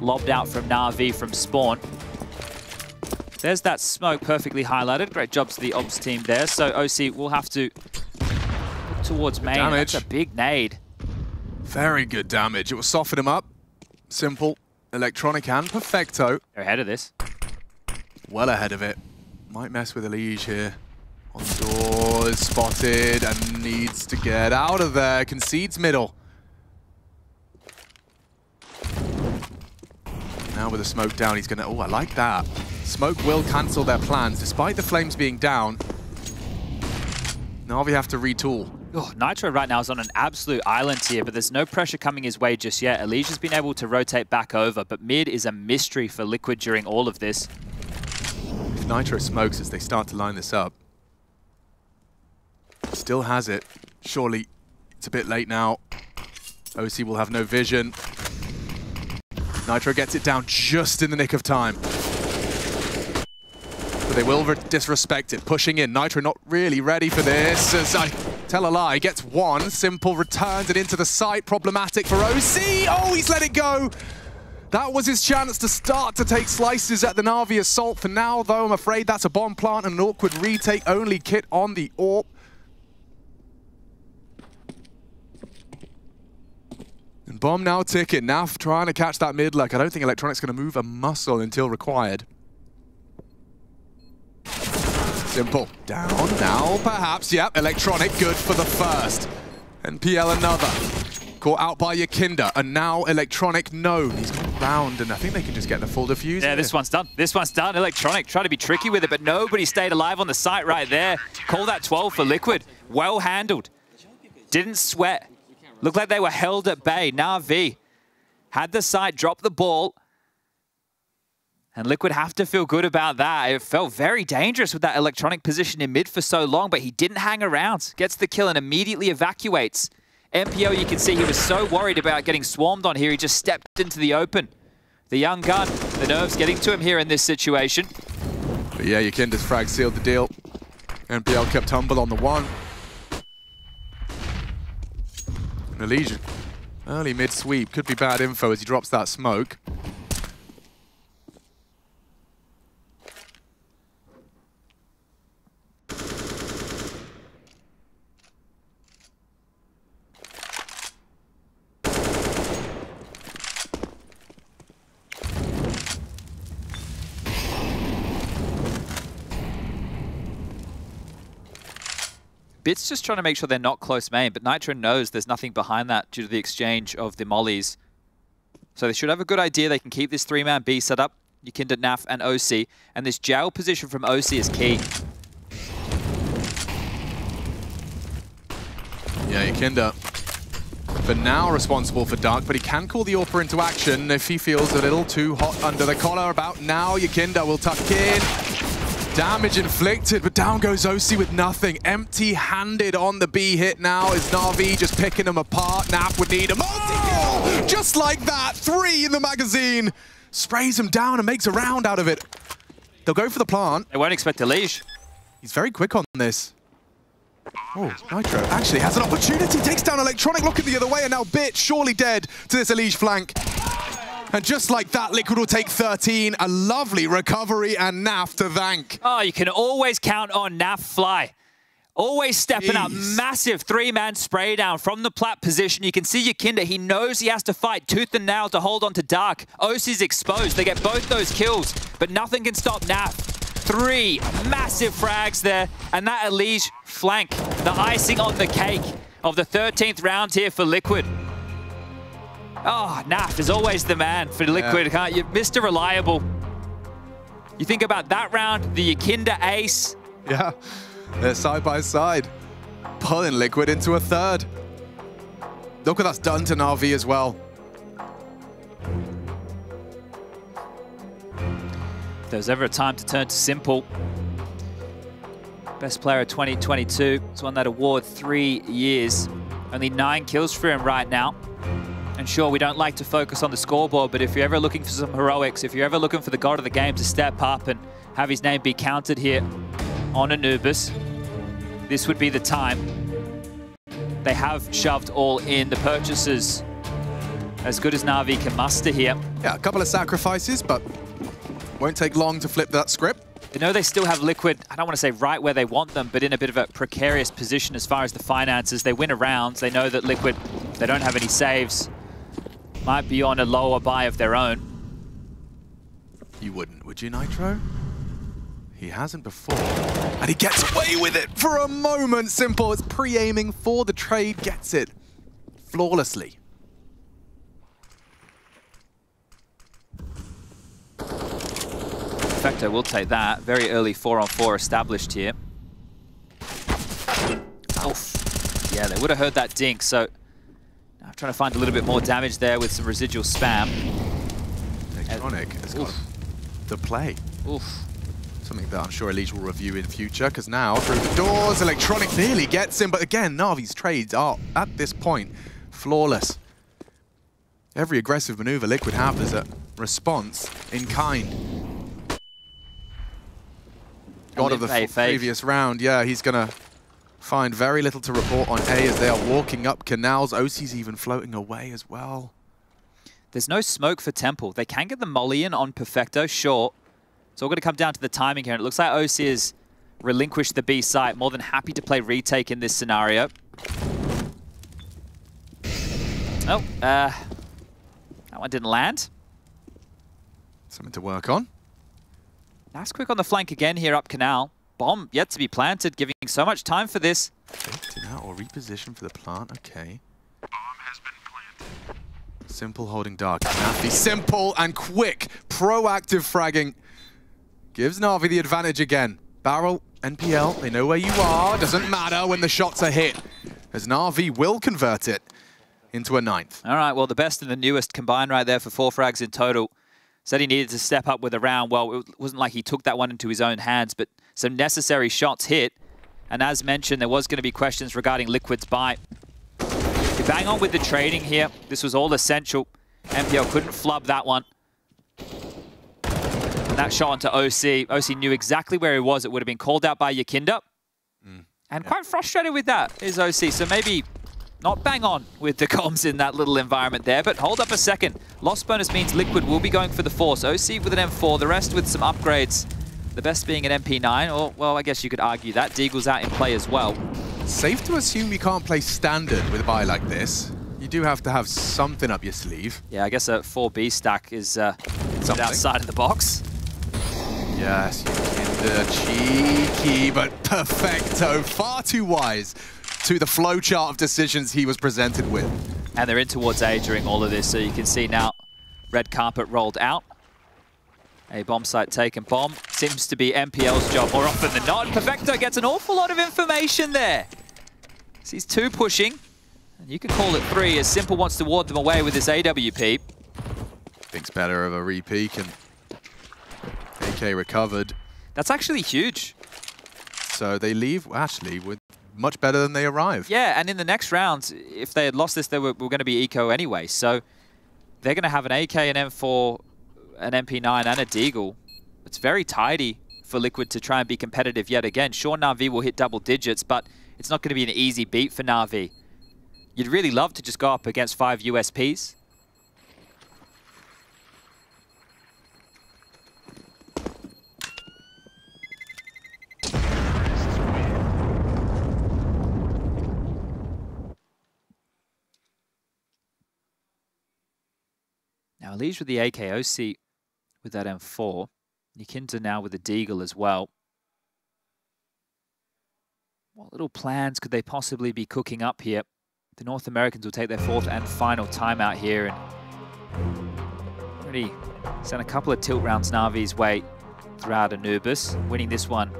lobbed out from NaVi from spawn. There's that smoke perfectly highlighted. Great job to the ops team there. So oSee will have to look towards main. Damage. That's a big nade. Very good damage. It will soften him up. Simple. Electronic and Perfecto. They're ahead of this. Well ahead of it. Might mess with Elish here. On door, is spotted and needs to get out of there. Concedes middle. Now with the smoke down, he's gonna, oh, I like that. Smoke will cancel their plans. Despite the flames being down, NaVi have to retool. Oh, Nitro right now is on an absolute island here, but there's no pressure coming his way just yet. Elish has been able to rotate back over, but mid is a mystery for Liquid during all of this. If Nitro smokes as they start to line this up, still has it. Surely it's a bit late now. oSee will have no vision. Nitro gets it down just in the nick of time. But they will disrespect it, pushing in. Nitro not really ready for this. As I tell a lie, gets one. Simple returns it into the site. Problematic for oSee. Oh, he's let it go. That was his chance to start to take slices at the NaVi assault. For now, though, I'm afraid that's a bomb plant and an awkward retake. Only kit on the AWP. And bomb now ticking. NaV trying to catch that mid leg. I don't think Electronic's going to move a muscle until required. Simple. Down now, perhaps. Yep, Electronic good for the first. NPL another. Caught out by YEKINDAR. And now Electronic known. He's gone round, and I think they can just get the full defuse. Yeah, this one's done. This one's done. Electronic try to be tricky with it, but nobody stayed alive on the site right there. Call that 12 for Liquid. Well handled. Didn't sweat. Looked like they were held at bay. NaVi had the site drop the ball. And Liquid have to feel good about that. It felt very dangerous with that Electronic position in mid for so long, but he didn't hang around. Gets the kill and immediately evacuates. MPO, you can see he was so worried about getting swarmed on here, he just stepped into the open. The young gun, the nerves getting to him here in this situation. But yeah, YEKINDAR's frag sealed the deal. NPL kept humble on the one. And Elish, early mid-sweep, could be bad info as he drops that smoke. Bit's just trying to make sure they're not close main, but Nitro knows there's nothing behind that due to the exchange of the mollies. So they should have a good idea. They can keep this 3-man B set up. YEKINDAR, NaV, and oSee. And this jail position from oSee is key. Yeah, YEKINDAR for now responsible for Dark, but he can call the AWPer into action if he feels a little too hot under the collar. About now, YEKINDAR will tuck in. Damage inflicted, but down goes oSee with nothing. Empty-handed on the B hit now is NaVi just picking them apart. NaV would need a multi-kill! Just like that, 3 in the magazine. Sprays him down and makes a round out of it. They'll go for the plant. They won't expect a leash. He's very quick on this. Oh, Nitro actually has an opportunity. Takes down Electronic, looking the other way, and now Bit surely dead to this Elige flank. And just like that, Liquid will take 13. A lovely recovery and NaV to thank. Oh, you can always count on NaV Fly. Always stepping up. Massive 3-man spray down from the plat position. You can see YEKINDAR. He knows he has to fight tooth and nail to hold on to Dark. oSee's exposed. They get both those kills, but nothing can stop NaV. 3 massive frags there, and that Elige flank, the icing on the cake of the 13th round here for Liquid. Oh, NaV is always the man for Liquid, can't you? Mr. Reliable. You think about that round, the YEKINDAR ace. Yeah, they're side by side, pulling Liquid into a third. Look what that's done to NaVi as well. If there's ever a time to turn to Simple, best player of 2022. He's won that award 3 years. Only 9 kills for him right now. And sure, we don't like to focus on the scoreboard, but if you're ever looking for some heroics, if you're ever looking for the god of the game to step up and have his name be counted here on Anubis, this would be the time. They have shoved all in. The purchases as good as NaVi can muster here. Yeah, a couple of sacrifices, but won't take long to flip that script. They know they still have Liquid, I don't want to say right where they want them, but in a bit of a precarious position as far as the finances. They win a round. They know that Liquid, if they don't have any saves, might be on a lower buy of their own. You wouldn't, would you, Nitro? He hasn't before. And he gets away with it for a moment. Simple. It's pre-aiming for the trade. Gets it flawlessly. Perfecto will take that. Very early 4-on-4 established here. Oof. Yeah, they would have heard that dink, so I'm trying to find a little bit more damage there with some residual spam. Electronic has got the play. Oof. Something that I'm sure Elige will review in future, because now through the doors, Electronic nearly gets him, but again, NaVi's trades are, at this point, flawless. Every aggressive maneuver Liquid have is a response in kind. God of the previous round, yeah, he's going to find very little to report on A as they are walking up canals. oSee's even floating away as well. There's no smoke for Temple. They can get the molly in on Perfecto, sure. It's all going to come down to the timing here. And it looks like oSee has relinquished the B site. More than happy to play retake in this scenario. Oh, that one didn't land. Something to work on. Nice quick on the flank again here up canal. Bomb yet to be planted, giving so much time for this. Out or reposition for the plant, okay. Bomb has been planted. Simple holding Dark. NaVi simple and quick, proactive fragging. Gives NaVi the advantage again. Barrel, NPL, they know where you are. Doesn't matter when the shots are hit, as NaVi will convert it into a 9th. All right, well, the best and the newest combined right there for 4 frags in total. Said he needed to step up with a round. Well, it wasn't like he took that one into his own hands, but some necessary shots hit. And as mentioned, there was going to be questions regarding Liquid's buy. You bang on with the trading here. This was all essential. MPL couldn't flub that one. And that shot onto oSee. oSee knew exactly where he was. It would have been called out by YEKINDAR. And quite frustrated with that is oSee. So maybe not bang on with the comms in that little environment there, but hold up a second. Loss bonus means Liquid will be going for the Force. oSee with an M4, the rest with some upgrades. The best being an MP9, or, well, I guess you could argue that. Deagle's out in play as well. Safe to assume you can't play standard with a buy like this. You do have to have something up your sleeve. Yeah, I guess a 4B stack is outside of the box. Yes, YEKINDAR. Cheeky, but perfecto. Far too wise to the flowchart of decisions he was presented with. And they're in towards A during all of this, so you can see now red carpet rolled out. A bomb site taken. Bomb seems to be NPL's job more often than not. Perfecto gets an awful lot of information there. Sees 2 pushing. And you can call it 3 as Simple wants to ward them away with this AWP. Thinks better of a re-peek and AK recovered. That's actually huge. So they leave, actually, with much better than they arrived. Yeah, and in the next round, if they had lost this, they were going to be eco anyway. So they're going to have an AK, an M4, an MP9, and a Deagle. It's very tidy for Liquid to try and be competitive yet again. Sure, NaVi will hit double digits, but it's not going to be an easy beat for NaVi. You'd really love to just go up against 5 USPs. Now, Elise with the AK, oSee with that M4. YEKINDAR now with the Deagle as well. What little plans could they possibly be cooking up here? The North Americans will take their 4th and final timeout here and already sent a couple of tilt rounds NaVi's way throughout Anubis. Winning this one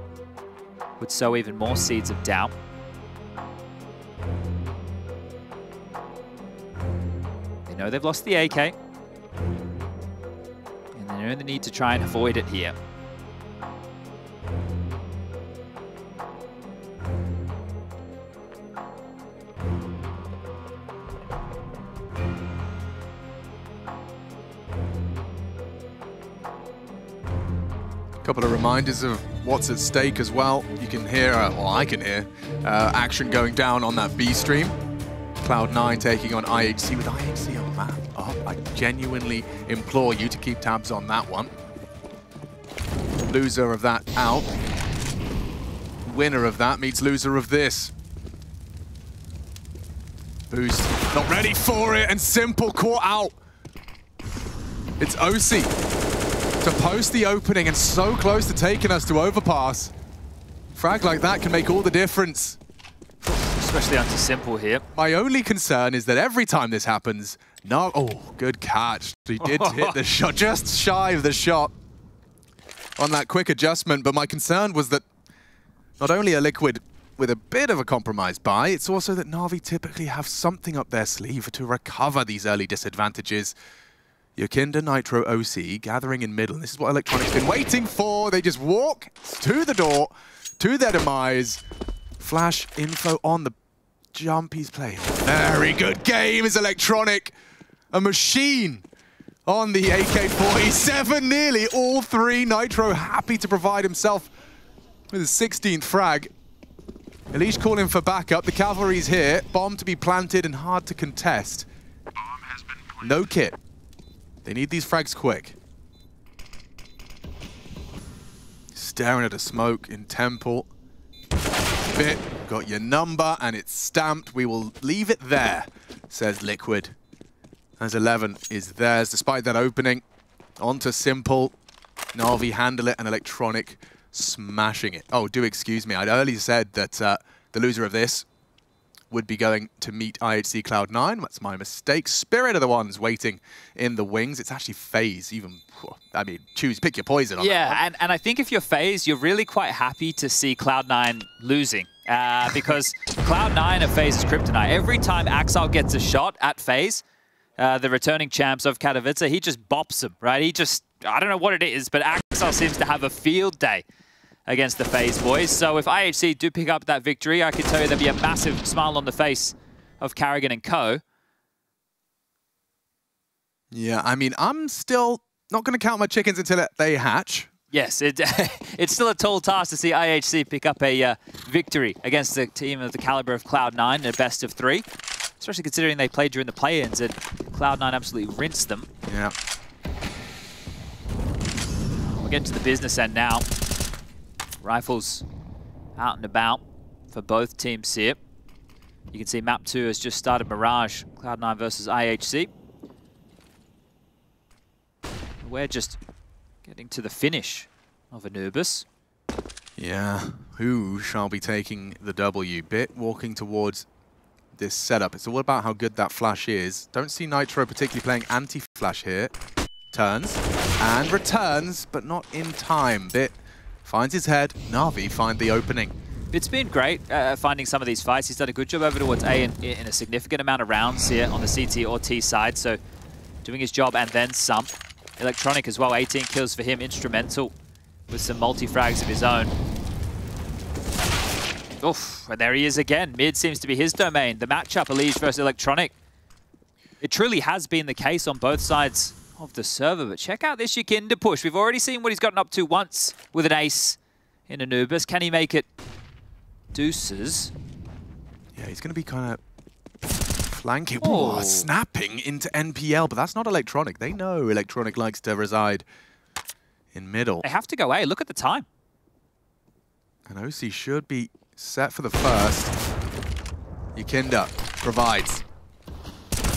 would sow even more seeds of doubt. They know they've lost the AK. And they're in the need to try and avoid it here. Couple of reminders of what's at stake as well. You can hear, well, I can hear, action going down on that B stream. Cloud9 taking on IHC with IHC on map up. I genuinely implore you to keep tabs on that one. Loser of that out. Winner of that meets loser of this. Boost not ready for it, and Simple caught out. It's oSee to post the opening and so close to taking us to overpass. Frag like that can make all the difference. Especially onto Simple here. My only concern is that every time this happens, oh, good catch. He did hit the shot, just shy of the shot on that quick adjustment, but my concern was that not only are Liquid with a bit of a compromised buy, it's also that NaVi typically have something up their sleeve to recover these early disadvantages. YEKINDAR, Nitro, oSee gathering in middle. This is what Electronic's been waiting for. They just walk to the door, to their demise. Flash info on the jump he's playing. Very good game is Electronic. A machine on the AK-47. Nearly all 3. Nitro happy to provide himself with his 16th frag. Elish calling for backup. The cavalry's here. Bomb to be planted and hard to contest. No kit. They need these frags quick. Staring at a smoke in Temple. Bit, got your number and it's stamped. We will leave it there, says Liquid. As 11 is theirs, despite that opening. Onto Simple. NaVi handle it and Electronic smashing it. Oh, do excuse me. I'd earlier said that the loser of this would be going to meet IHC Cloud9. That's my mistake. Spirit are the ones waiting in the wings. It's actually FaZe. Even, I mean, pick your poison on that one. Yeah, and I think if you're FaZe, you're really quite happy to see Cloud9 losing. Because Cloud9 are FaZe's kryptonite. Every time Axel gets a shot at FaZe, the returning champs of Katowice, he just bops him, right? He just, I don't know what it is, but Axel seems to have a field day against the FaZe boys. So if IHC do pick up that victory, I can tell you there'll be a massive smile on the face of Carrigan and co. Yeah, I mean, I'm still not going to count my chickens until they hatch. Yes, it's still a tall task to see IHC pick up a victory against a team of the caliber of Cloud9 in a best of 3. Especially considering they played during the play-ins and Cloud9 absolutely rinsed them. Yeah. We're getting to the business end now. Rifles out and about for both teams here. You can see map 2 has just started Mirage, Cloud9 versus IHC. We're just getting to the finish of Anubis. Yeah, who shall be taking the W? Bit walking towards this setup. It's all about how good that flash is. Don't see Nitro particularly playing anti-flash here. Turns and returns, but not in time. Bit finds his head. NaVi find the opening. It's been great finding some of these fights. He's done a good job over towards A in a significant amount of rounds here on the CT or T side. So doing his job and then some. Electronic as well, 18 kills for him, instrumental with some multi-frags of his own. Oof, and there he is again. Mid seems to be his domain. The matchup, Elige versus Electronic. It truly has been the case on both sides of the server, but check out this YEKINDAR push. We've already seen what he's gotten up to once with an ace in Anubis. Can he make it deuces? Yeah, he's going to be kind of flanking. Oh, snapping into NPL, but that's not Electronic. They know Electronic likes to reside in middle. They have to go A. Look at the time. And oSee should be set for the first. YEKINDAR provides.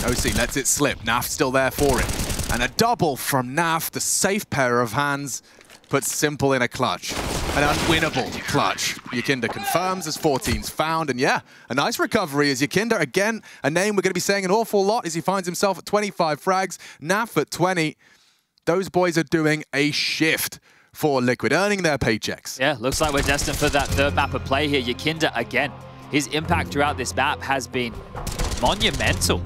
oSee lets it slip. NaV still there for it. And a double from NaV, the safe pair of hands, puts Simple in a clutch. An unwinnable clutch. YEKINDAR confirms as 14's found. And yeah, a nice recovery as YEKINDAR, again, a name we're going to be saying an awful lot as he finds himself at 25 frags. NaV at 20. Those boys are doing a shift for Liquid, earning their paychecks. Yeah, looks like we're destined for that third map of play here. YEKINDAR, again, his impact throughout this map has been monumental.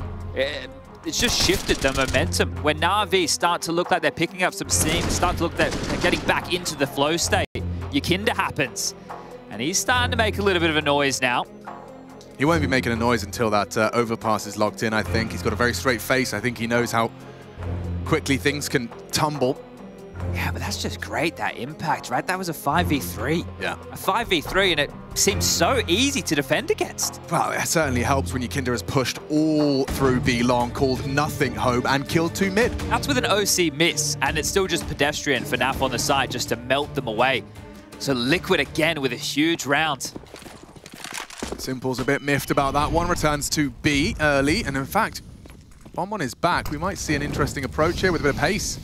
It's just shifted the momentum. When NaVi start to look like they're picking up some steam, start to look like they're getting back into the flow state, YEKINDAR happens. And he's starting to make a little bit of a noise now. He won't be making a noise until that overpass is locked in, I think. He's got a very straight face. I think he knows how quickly things can tumble. Yeah, but that's just great, that impact, right? That was a 5v3. Yeah. A 5v3, and it seems so easy to defend against. Well, it certainly helps when YEKINDAR has pushed all through B long, called nothing home, and killed 2 mid. That's with an oSee miss, and it's still just pedestrian for NaV on the side just to melt them away. So Liquid again with a huge round. Simple's a bit miffed about that one. Returns to B early, and in fact, bomb on his back. We might see an interesting approach here with a bit of pace.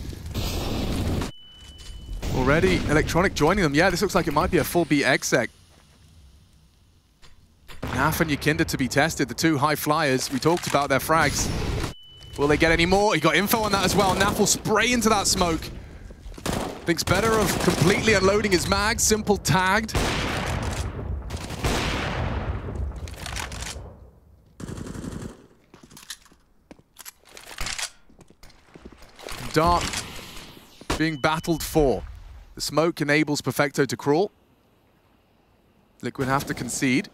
Already, Electronic joining them. Yeah, this looks like it might be a full B exec. NaV and YEKINDAR to be tested, the 2 high flyers. We talked about their frags. Will they get any more? He got info on that as well. NaV will spray into that smoke. Thinks better of completely unloading his mag. Simple tagged. Dark being battled for. The smoke enables Perfecto to crawl. Liquid have to concede.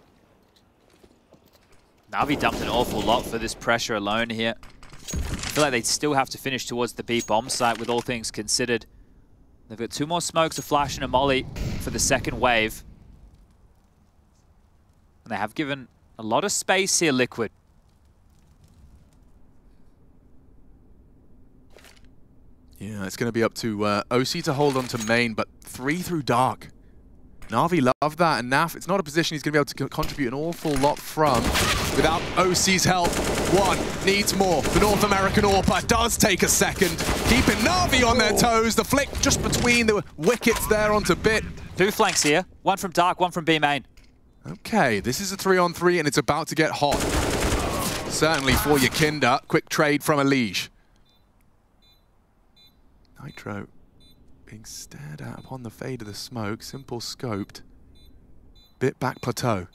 NaVi dumped an awful lot for this pressure alone here. I feel like they still have to finish towards the B bomb site with all things considered. They've got 2 more smokes, a flash and a molly for the second wave. And they have given a lot of space here, Liquid. Yeah, it's going to be up to oSee to hold on to main, but 3 through dark. NaVi love that, and NaV, it's not a position he's going to be able to contribute an awful lot from without oSee's help. 1 needs more. The North American AWPer does take a second, keeping NaVi on their toes. The flick just between the wickets there onto Bit. 2 flanks here, 1 from dark, 1 from B main. Okay, this is a 3-on-3, and it's about to get hot. Certainly for YEKINDAR. Quick trade from Elige. Nitro being stared at upon the fade of the smoke. Simple scoped. Bit back plateau.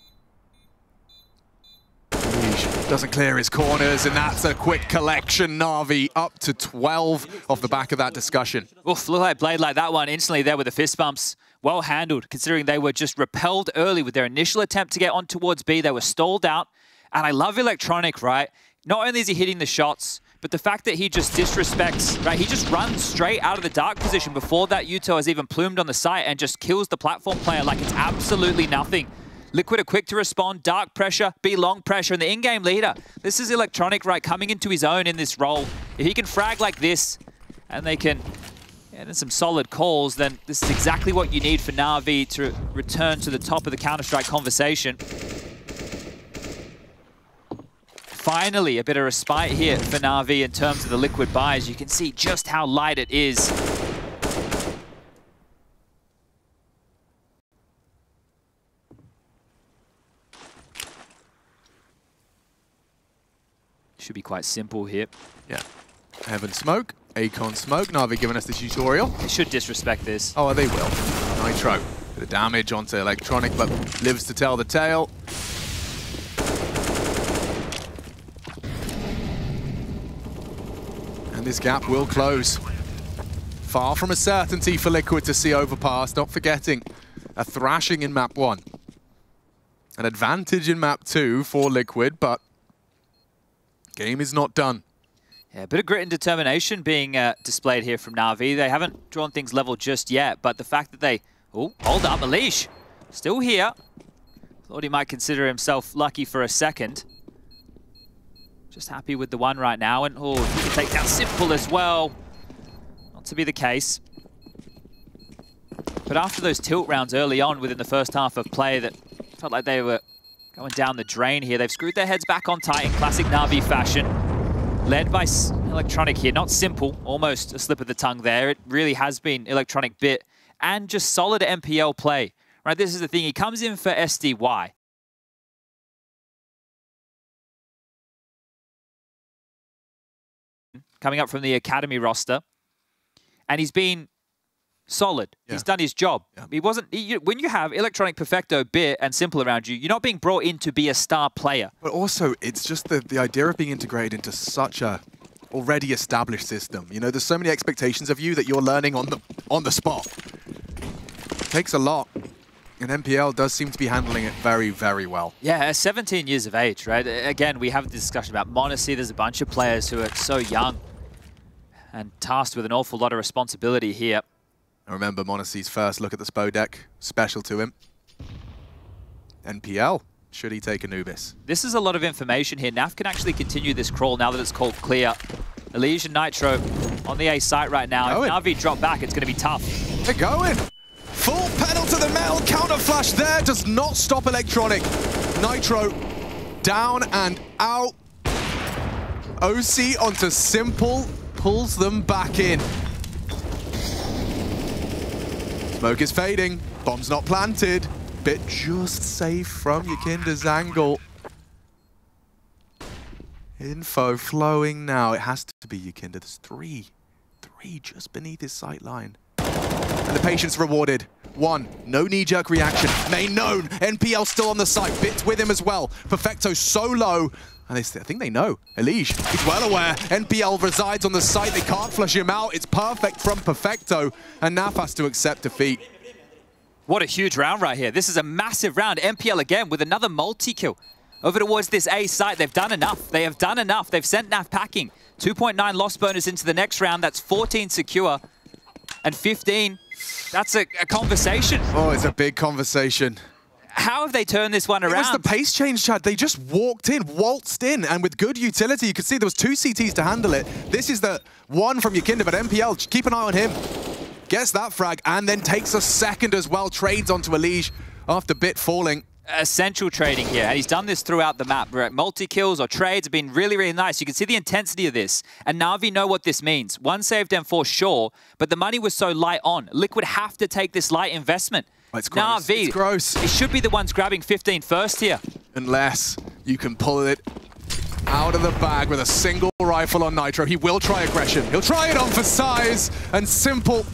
Elige doesn't clear his corners, and that's a quick collection. NaVi up to 12 off the back of that discussion. Oof, look like Blade like that one instantly there with the fist bumps. Well handled, considering they were just repelled early with their initial attempt to get on towards B. They were stalled out. And I love Electronic, right? Not only is he hitting the shots, but the fact that he just disrespects, right? He just runs straight out of the dark position before that Uto has even plumed on the site and just kills the platform player like it's absolutely nothing. Liquid are quick to respond, dark pressure, B long pressure, and the in-game leader. This is Electronic, right, coming into his own in this role. If he can frag like this, and they can get in some solid calls, then this is exactly what you need for NaVi to return to the top of the Counter-Strike conversation. Finally, a bit of respite here for NaVi in terms of the Liquid buys. You can see just how light it is. Should be quite simple here. Yeah. Heaven smoke, Acon smoke. NaVi giving us the tutorial. They should disrespect this. Oh, they will. Nitro. Bit of damage onto Electronic, but lives to tell the tale. And this gap will close. Far from a certainty for Liquid to see overpass. Not forgetting a thrashing in map 1. An advantage in map 2 for Liquid, but game is not done. Yeah, a bit of grit and determination being displayed here from NaVi. They haven't drawn things level just yet, but the fact that they... Oh, hold up, Elish. Still here. Thought he might consider himself lucky for a second. Just happy with the one right now. And oh, he can take down Simple as well. Not to be the case. But after those tilt rounds early on within the first half of play that felt like they were going down the drain here, they've screwed their heads back on tight in classic NaVi fashion. Led by Electronic here, not Simple, almost a slip of the tongue there. It really has been Electronic bit and just solid MPL play. Right, this is the thing, he comes in for SDY. Coming up from the Academy roster. And he's been solid. Yeah. He's done his job. Yeah. He wasn't. When you have Electronic, Perfecto, Bit, and Simple around you, you're not being brought in to be a star player. But also, it's just the idea of being integrated into such a already established system. You know, there's so many expectations of you that you're learning on the spot. It takes a lot. And MPL does seem to be handling it very, very well. Yeah, 17 years of age, right? Again, we have the discussion about Monacy. There's a bunch of players who are so young and tasked with an awful lot of responsibility here. I remember Monacy's first look at the SPO deck, special to him. NPL, should he take Anubis? This is a lot of information here. NAF can actually continue this crawl now that it's called clear. Elysian Nitro on the A site right now. If NaVi drop back, it's going to be tough. They're going. Full pedal to the metal. Counter flash there does not stop Electronic. Nitro down and out. oSee onto Simple. Pulls them back in. Smoke is fading. Bomb's not planted. Bit just safe from YEKINDAR's angle. Info flowing now. It has to be YEKINDAR. There's three just beneath his sight line. And the patience rewarded. 1, no knee-jerk reaction. Main known. NPL still on the site. Bit's with him as well. Perfecto so low. And I think they know. Elish, he's well aware. NPL resides on the site. They can't flush him out. It's perfect from Perfecto. And NAF has to accept defeat. What a huge round right here. This is a massive round. NPL again with another multi-kill. Over towards this A site. They've done enough. They have done enough. They've sent NAF packing. 2.9 loss bonus into the next round. That's 14 secure. And 15. That's a conversation. Oh, it's a big conversation. How have they turned this one around? It was the pace change, Chad. They just walked in, waltzed in, and with good utility, you could see there was 2 CTs to handle it. This is the one from YEKINDAR, but NPL, keep an eye on him. Gets that frag, and then takes a second as well. Trades onto Elish after Bit falling. Essential trading here, and he's done this throughout the map. Multi-kills or trades have been really, really nice. You can see the intensity of this, and NaVi know what this means. One saved M4, sure, but the money was so light on. Liquid have to take this light investment. It's gross. NaVi, it's gross. It should be the ones grabbing 15 first here. Unless you can pull it out of the bag with a single rifle on Nitro. He will try aggression. He'll try it on for size, and Simple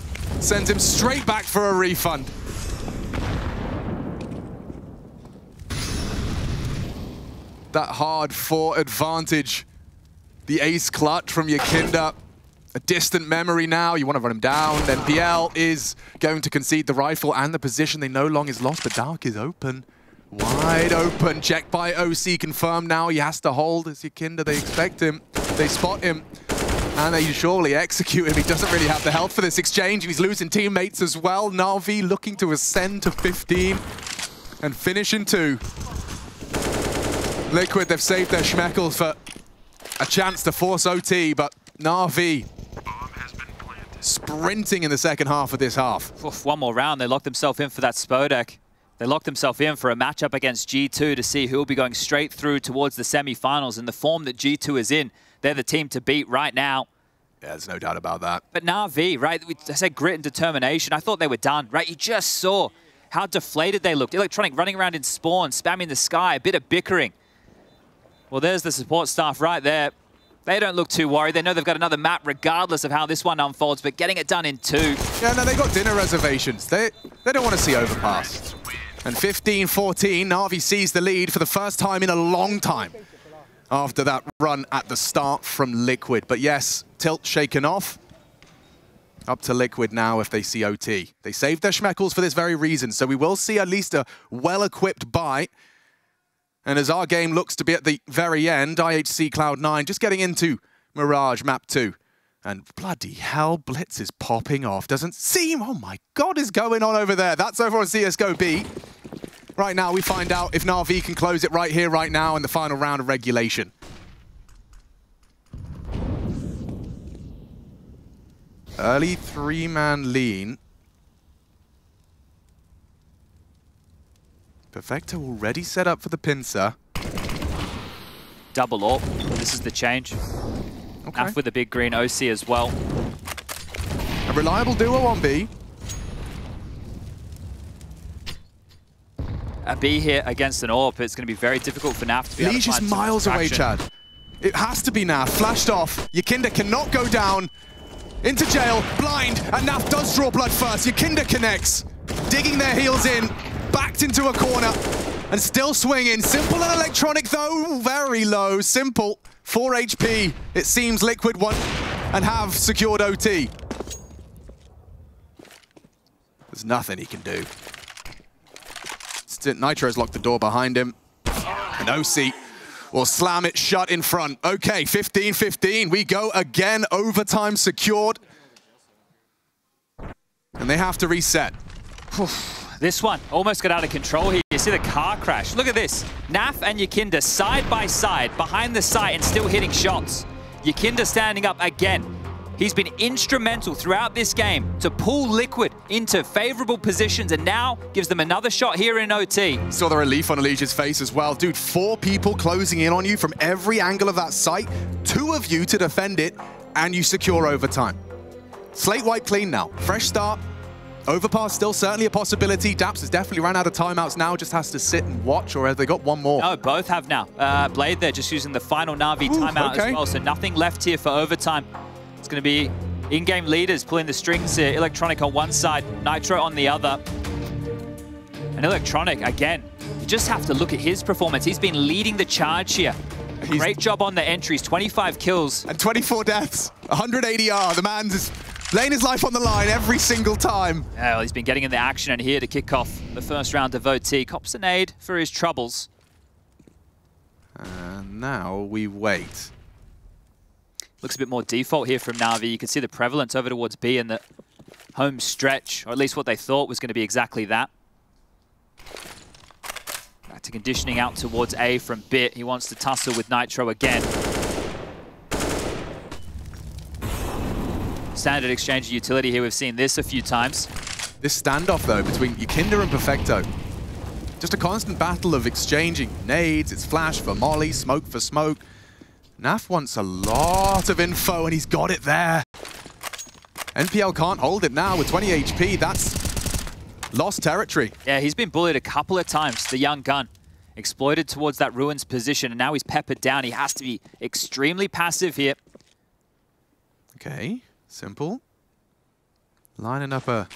sends him straight back for a refund. That hard-fought advantage. The ace clutch from YEKINDAR. A distant memory now. You want to run him down. NPL is going to concede the rifle and the position. They know long is lost, but Dark is open. Wide open. Checked by oSee. Confirmed now. He has to hold as YEKINDAR. They expect him. They spot him. And they surely execute him. He doesn't really have the health for this exchange. He's losing teammates as well. NaVi looking to ascend to 15 and finish in 2. Liquid, they've saved their schmeckles for a chance to force OT, but NaVi sprinting in the second half of this half. Oof, one more round, they locked themselves in for that SPO deck. They locked themselves in for a matchup against G2 to see who will be going straight through towards the semi-finals. In the form that G2 is in, they're the team to beat right now. Yeah, there's no doubt about that. But NaVi, right, I said grit and determination. I thought they were done, right? You just saw how deflated they looked. Electronic running around in spawn, spamming the sky, a bit of bickering. Well, there's the support staff right there. They don't look too worried. They know they've got another map regardless of how this one unfolds, but getting it done in 2. Yeah, no, they got dinner reservations. They don't want to see overpass. And 15-14, NaVi sees the lead for the first time in a long time after that run at the start from Liquid. But yes, tilt shaken off. Up to Liquid now if they see OT. They saved their schmeckles for this very reason, so we will see at least a well-equipped buy. And as our game looks to be at the very end, IHC Cloud9 just getting into Mirage Map 2. And bloody hell, Blitz is popping off. Doesn't seem, oh my God, is going on over there. That's over on CSGO B. Right now, we find out if NaVi can close it right here, right now, in the final round of regulation. Early 3-man lean. Perfecto already set up for the pincer. Double AWP. This is the change. Okay. With the big green oSee as well. A reliable duo on B. A B here against an AWP. It's going to be very difficult for NaV to be able to Liege is find some miles away, distraction. Chad. It has to be NaV. Flashed off. YEKINDAR cannot go down. Into jail. Blind. And NaV does draw blood first. YEKINDAR connects. Digging their heels in. Backed into a corner and still swinging. Simple and electronic though, very low. Simple, 4 HP. It seems Liquid won and have secured OT. There's nothing he can do. Nitro's locked the door behind him. And oSee will slam it shut in front. Okay, 15-15. We go again. Overtime secured. And they have to reset. This one almost got out of control here. You see the car crash. Look at this. NaV and YEKINDAR side by side behind the site and still hitting shots. YEKINDAR standing up again. He's been instrumental throughout this game to pull Liquid into favorable positions and now gives them another shot here in OT. Saw the relief on Liege's face as well. Dude, 4 people closing in on you from every angle of that site. 2 of you to defend it and you secure overtime. Slate wipe clean now. Fresh start. Overpass still certainly a possibility. Daps has definitely ran out of timeouts now, just has to sit and watch, or have they got one more? No, both have now. Blade there just using the final NaVi timeout as well, so nothing left here for overtime. It's going to be in-game leaders pulling the strings here. Electronic on one side, Nitro on the other. And Electronic, again, you just have to look at his performance. He's been leading the charge here. Great job on the entries, 25 kills. And 24 deaths, 180 R. The man's is laying his life on the line every single time. Yeah, well, he's been getting in the action and here to kick off the first round of OT. Cops an aid for his troubles. And now we wait. Looks a bit more default here from NaVi. You can see the prevalence over towards B in the home stretch, or at least what they thought was going to be exactly that. Back to conditioning out towards A from Bit. He wants to tussle with Nitro again. Standard exchange of utility here. We've seen this a few times. This standoff, though, between YEKINDAR and Perfecto. Just a constant battle of exchanging nades. It's flash for molly, smoke for smoke. NaV wants a lot of info, and he's got it there. NPL can't hold it now with 20 HP. That's lost territory. Yeah, he's been bullied a couple of times, the young gun. Exploited towards that Ruins position, and now he's peppered down. He has to be extremely passive here. Okay. Simple. Lining up a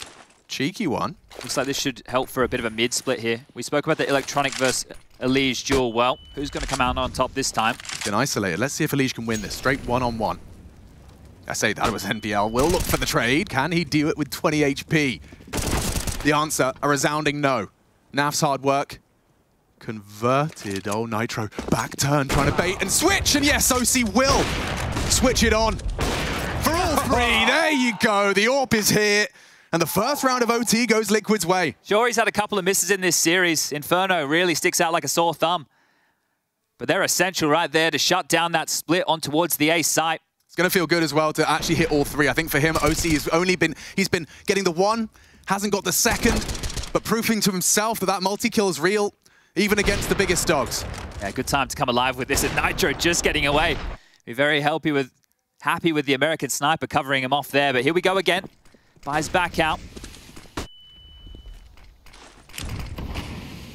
cheeky one. Looks like this should help for a bit of a mid-split here. We spoke about the Electronic versus Liege duel. Well, who's going to come out on top this time? Been isolated. Let's see if Liege can win this. Straight one-on-one. I say that was NPL. Will look for the trade. Can he do it with 20 HP? The answer, a resounding no. NaV's hard work. Converted. Oh, Nitro. Back turn, trying to bait and switch. And yes, oSee will switch it on. For all 3, there you go. The AWP is here. And the first round of OT goes Liquid's way. Sure, he's had a couple of misses in this series. Inferno really sticks out like a sore thumb. But they're essential right there to shut down that split on towards the A site. It's going to feel good as well to actually hit all 3. I think for him, oSee has only been, he's been getting the 1, hasn't got the 2nd, but proving to himself that that multi-kill is real, even against the biggest dogs. Yeah, good time to come alive with this, and Nitro just getting away. Be very happy with the American sniper covering him off there, but here we go again. Buys back out.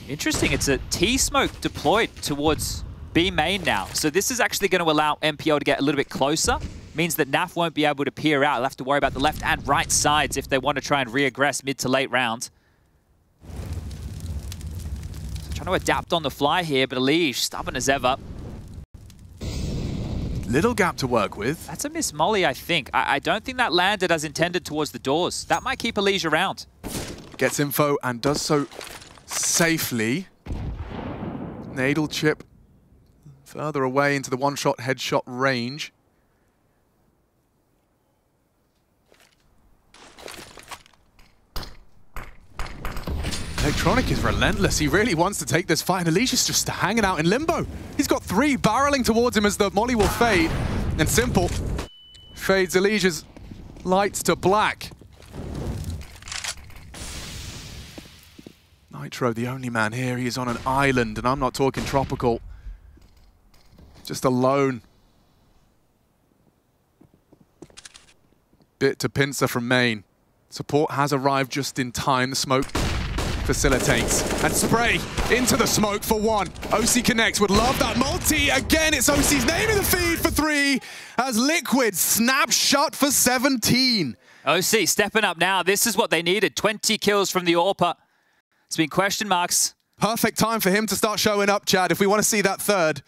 Interesting, it's a T-smoke deployed towards B main now. So this is actually going to allow NPL to get a little bit closer. Means that NaV won't be able to peer out. They'll have to worry about the left and right sides if they want to try and re-aggress mid to late round. So trying to adapt on the fly here, but Elige stubborn as ever. Little gap to work with. That's a miss molly, I think. I don't think that landed as intended towards the doors. That might keep Elige around. Gets info and does so safely. Nadal chip further away into the one-shot headshot range. Electronic is relentless. He really wants to take this fight. Elige is just hanging out in limbo. He's got 3 barreling towards him as the molly will fade. And Simple fades Elige's lights to black. Nitro, the only man here. He is on an island, and I'm not talking tropical. Just alone. Bit to pincer from main. Support has arrived just in time. The smoke facilitates. And spray into the smoke for 1. oSee connects, would love that multi. Again, it's oSee's name in the feed for 3 as Liquid snaps shut for 17. oSee stepping up now. This is what they needed. 20 kills from the AWPer. It's been question marks. Perfect time for him to start showing up, Chad, if we want to see that third.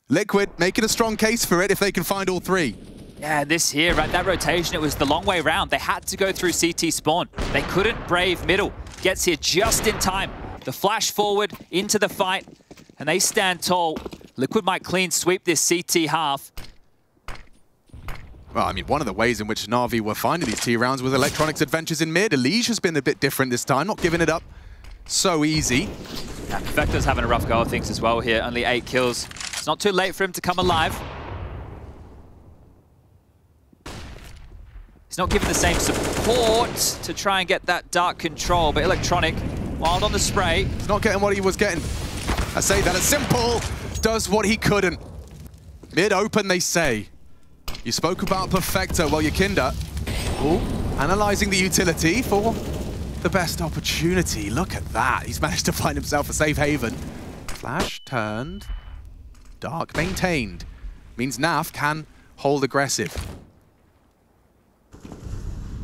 Liquid making a strong case for it if they can find all 3. Yeah, this here, right, that rotation, it was the long way round. They had to go through CT spawn. They couldn't brave middle. Gets here just in time. The flash forward into the fight, and they stand tall. Liquid might clean sweep this CT half. Well, I mean, one of the ways in which NaVi were finding these T rounds was Electronic's adventures in mid. Elige has been a bit different this time, not giving it up so easy. Yeah, Perfecto's having a rough go of things as well here. Only 8 kills. It's not too late for him to come alive. He's not given the same support to try and get that dark control, but Electronic, wild on the spray. He's not getting what he was getting. I say that as Simple does what he couldn't. Mid open, they say. You spoke about Perfecto. Well, YEKINDAR, analyzing the utility for the best opportunity. Look at that. He's managed to find himself a safe haven. Flash turned. Dark maintained. Means NaV can hold aggressive.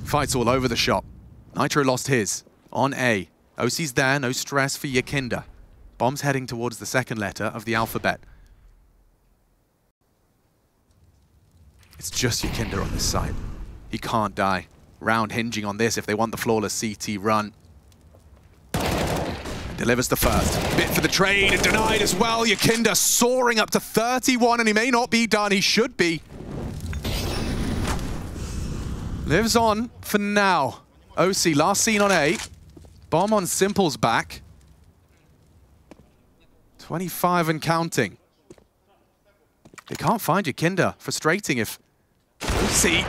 Fights all over the shop. Nitro lost his on A. oSee's there, no stress for YEKINDAR. Bomb's heading towards the second letter of the alphabet. It's just YEKINDAR on this side. He can't die. Round hinging on this if they want the flawless CT run. And delivers the first. Bit for the trade and denied as well. YEKINDAR soaring up to 31, and he may not be done. He should be. Lives on for now. oSee, last seen on A. Bomb on Simple's back. 25 and counting. They can't find YEKINDAR. Frustrating if oSee,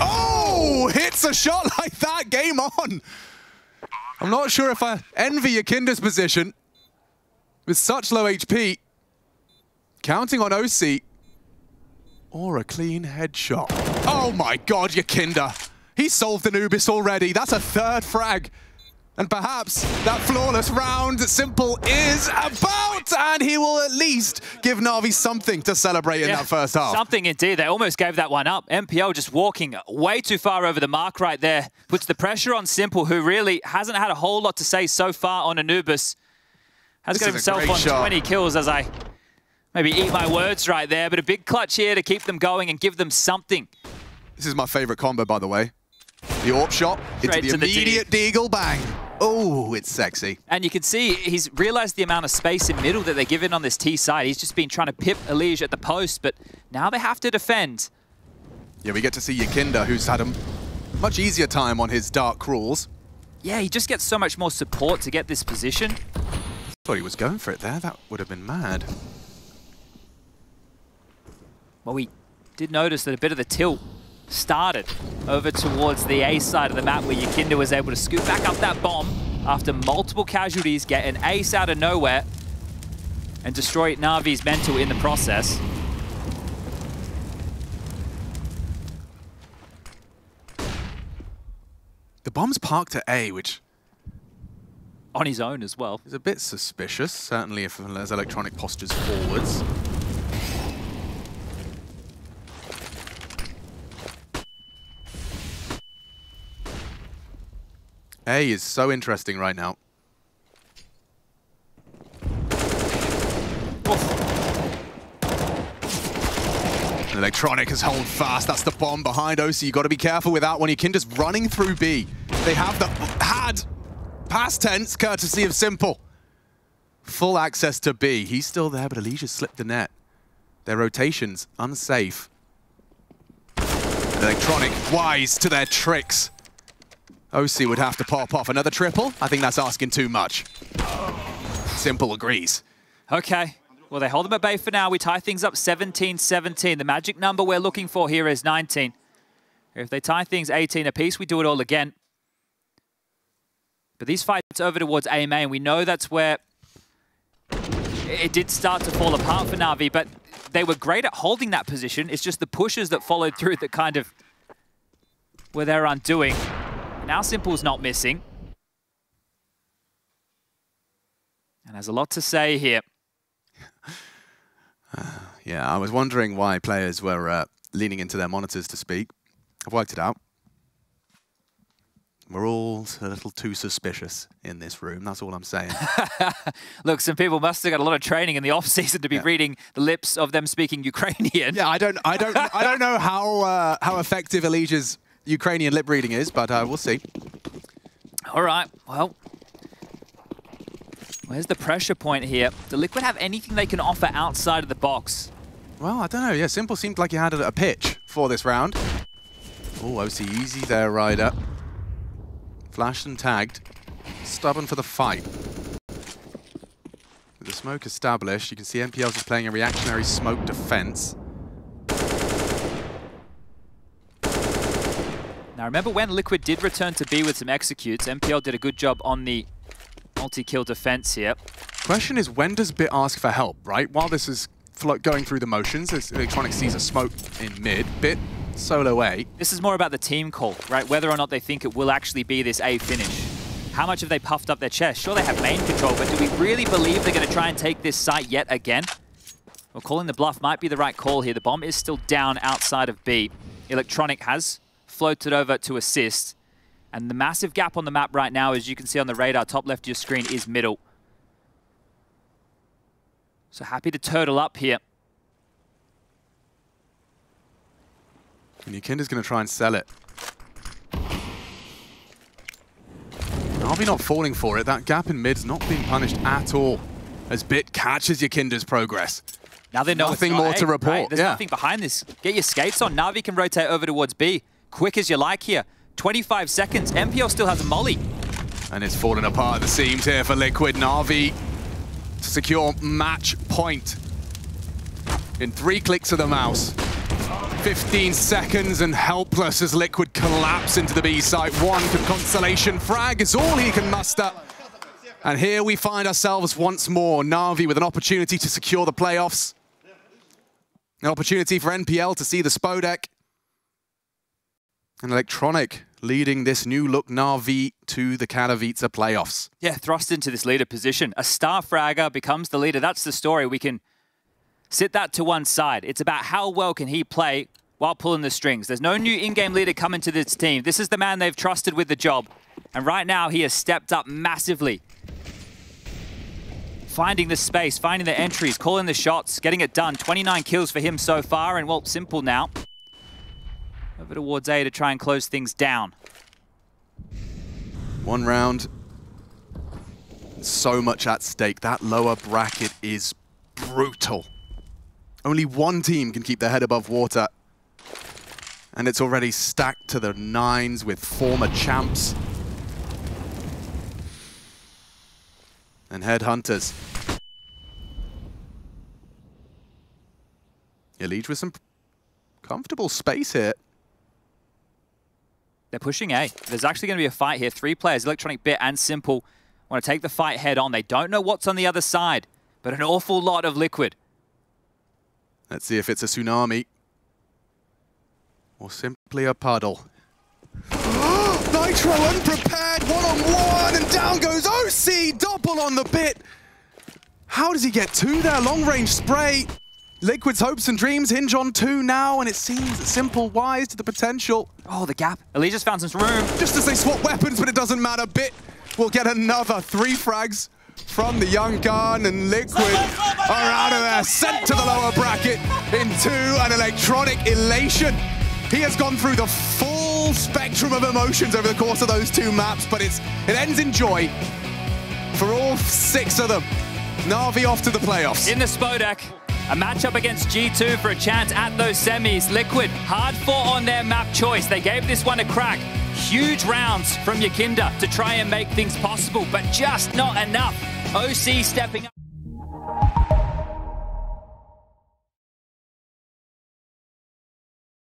hits a shot like that. Game on. I'm not sure if I envy YEKINDAR's position with such low HP. Counting on oSee. Or a clean headshot. Oh my God, YEKINDAR. He solved Anubis already. That's a 3rd frag. And perhaps that flawless round Simple is about, and he will at least give NaVi something to celebrate in that first half. Something indeed. They almost gave that one up. NPL just walking way too far over the mark right there. Puts the pressure on Simple, who really hasn't had a whole lot to say so far on Anubis. Has got himself on 20 kills as I maybe eat my words right there, but a big clutch here to keep them going and give them something. This is my favorite combo, by the way. The AWP shot into the immediate deagle bang. Oh, it's sexy. And you can see he's realized the amount of space in middle that they're given on this T side. He's just been trying to pip Elige at the post, but now they have to defend. Yeah, we get to see YEKINDAR, who's had a much easier time on his dark crawls. Yeah, he just gets so much more support to get this position. Thought he was going for it there. That would have been mad. Well, we did notice that a bit of the tilt started over towards the A side of the map where YEKINDAR was able to scoop back up that bomb after multiple casualties, get an ace out of nowhere, and destroy NaVi's mental in the process. The bomb's parked at A, which... on his own as well. Is a bit suspicious, certainly if as Electronic postures forwards. A is so interesting right now. Electronic has held fast. That's the bomb behind oSee. You got to be careful with that one. YEKINDAR's running through B. They have had past tense, courtesy of Simple. Full access to B. He's still there, but Elijah's slipped the net. Their rotations unsafe. Electronic wise to their tricks. oSee would have to pop off another triple. I think that's asking too much. Simple agrees. Okay. Well, they hold them at bay for now. We tie things up 17-17. The magic number we're looking for here is 19. If they tie things 18 apiece, we do it all again. But these fights over towards A main, we know that's where it did start to fall apart for NaVi, but they were great at holding that position. It's just the pushes that followed through that kind of were their undoing. Now Simple's not missing. And there's a lot to say here. Yeah, I was wondering why players were leaning into their monitors to speak. I've worked it out. We're all a little too suspicious in this room. That's all I'm saying. Look, some people must have got a lot of training in the off season to be reading the lips of them speaking Ukrainian. Yeah, I don't know how effective Elijah's Ukrainian lip reading is, but we'll see. All right. Well, where's the pressure point here? Do Liquid have anything they can offer outside of the box? Well, I don't know. Yeah, Simple seemed like he had a pitch for this round. Oh, oSee easy there, Ryder. Flashed and tagged. Stubborn for the fight. With the smoke established, you can see NPL just playing a reactionary smoke defense. Now, remember when Liquid did return to B with some executes, NPL did a good job on the multi-kill defense here. Question is, when does Bit ask for help, right? While this is going through the motions, as Electronic sees a smoke in mid, Bit solo A. This is more about the team call, right? Whether or not they think it will actually be this A finish. How much have they puffed up their chest? Sure, they have main control, but do we really believe they're going to try and take this site yet again? Well, calling the bluff might be the right call here. The bomb is still down outside of B. Electronic has floated over to assist. And the massive gap on the map right now, as you can see on the radar, top left of your screen, is middle. So happy to turtle up here. And YEKINDAR's going to try and sell it. NaVi not falling for it. That gap in mid's not being punished at all. As Bit catches YEKINDAR's progress. Now they know nothing more to report. Right? There's nothing behind this. Get your skates on. NaVi can rotate over towards B. Quick as you like here. 25 seconds. MPL still has a molly. And it's falling apart at the seams here for Liquid. NaVi to secure match point in 3 clicks of the mouse. 15 seconds and helpless as Liquid collapse into the B site. One consolation frag is all he can muster. And here we find ourselves once more. NaVi with an opportunity to secure the playoffs. An opportunity for NPL to see the Spodek. And Electronic leading this new look NaVi to the Katowice playoffs. Yeah, thrust into this leader position. A star fragger becomes the leader. That's the story. We can sit that to one side. It's about how well can he play while pulling the strings. There's no new in-game leader coming to this team. This is the man they've trusted with the job. And right now, he has stepped up massively. Finding the space, finding the entries, calling the shots, getting it done. 29 kills for him so far, and well, Simple now. Over towards A to try and close things down. One round. So much at stake. That lower bracket is brutal. Only one team can keep their head above water. And it's already stacked to the 9s with former champs. And headhunters. Elite with some comfortable space here. They're pushing A. There's actually going to be a fight here. 3 players, Electronic, Bit, and Simple, want to take the fight head on. They don't know what's on the other side, but an awful lot of Liquid. Let's see if it's a tsunami. Or simply a puddle. Nitro unprepared, one-on-one, and down goes oSee, double on the Bit. How does he get 2 there? Long-range spray. Liquid's hopes and dreams hinge on 2 now, and it seems simple wise to the potential. Oh, the gap. Elijah's found some room. Just as they swap weapons, but it doesn't matter. Bit will get another 3 frags from the young gun, and Liquid are out of there, sent to the lower bracket into an electronic elation. He has gone through the full spectrum of emotions over the course of those 2 maps, but it ends in joy for all 6 of them. NaVi off to the playoffs. In the Spodek, a matchup against G2 for a chance at those semis. Liquid, hard fought on their map choice. They gave this one a crack. Huge rounds from YEKINDAR to try and make things possible, but just not enough. oSee stepping up.